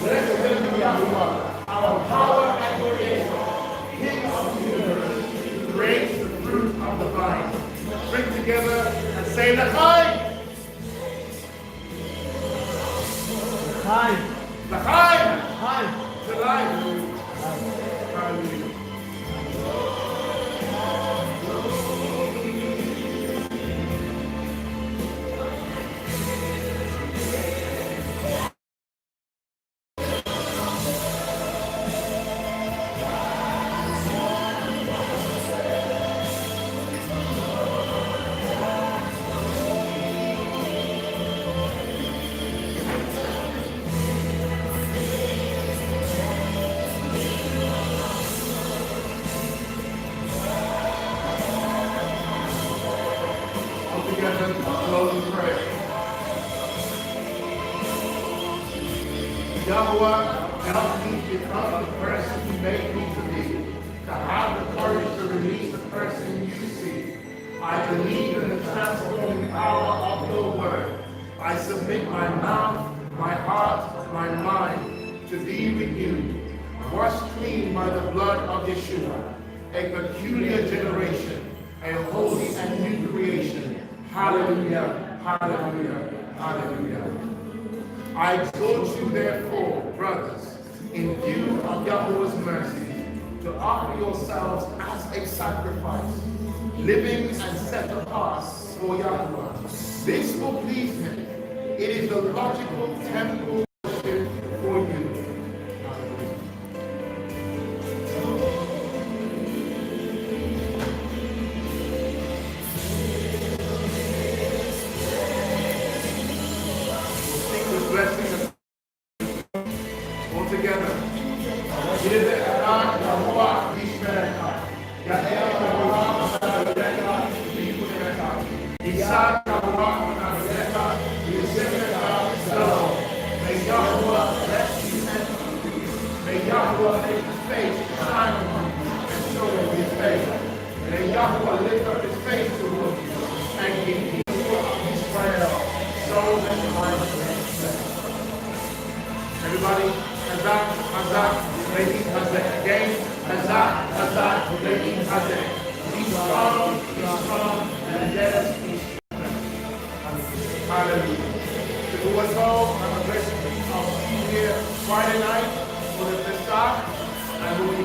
Blessed be Yahuwah, our power and creator, King of the universe, who creates the fruit of the vine. Drink together and say L'chaim. Time. L'chaim. Time. To life. Hallelujah. Together, closing prayer. Yahuwah, help me become the person you made me to be, to have the courage to release the person you see. I believe in the transforming power of your word. I submit my mouth, my heart, my mind to be renewed, washed clean by the blood of Yeshua, a peculiar generation, a holy and new creation. Hallelujah, hallelujah, hallelujah. I exhort you therefore, brothers, in view of Yahuwah's mercy, to offer yourselves as a sacrifice, living and set apart for Yahuwah. This will please him. It is the logical temple worship for you. We'll sing the blessing all together. May Yahuwah bless you and may Yahuwah make his face shine on you and show you his favor. May Yahuwah lift up his face toward you and give you of Israel souls and minds. Everybody, Hazak, Hazak, making Hazak again. Hazak, Hazak, making Hazak. Be strong, and let us be strong. Hallelujah. To do us all, I'm a blessing. I'll see you here Friday night for the Pesach, and we'll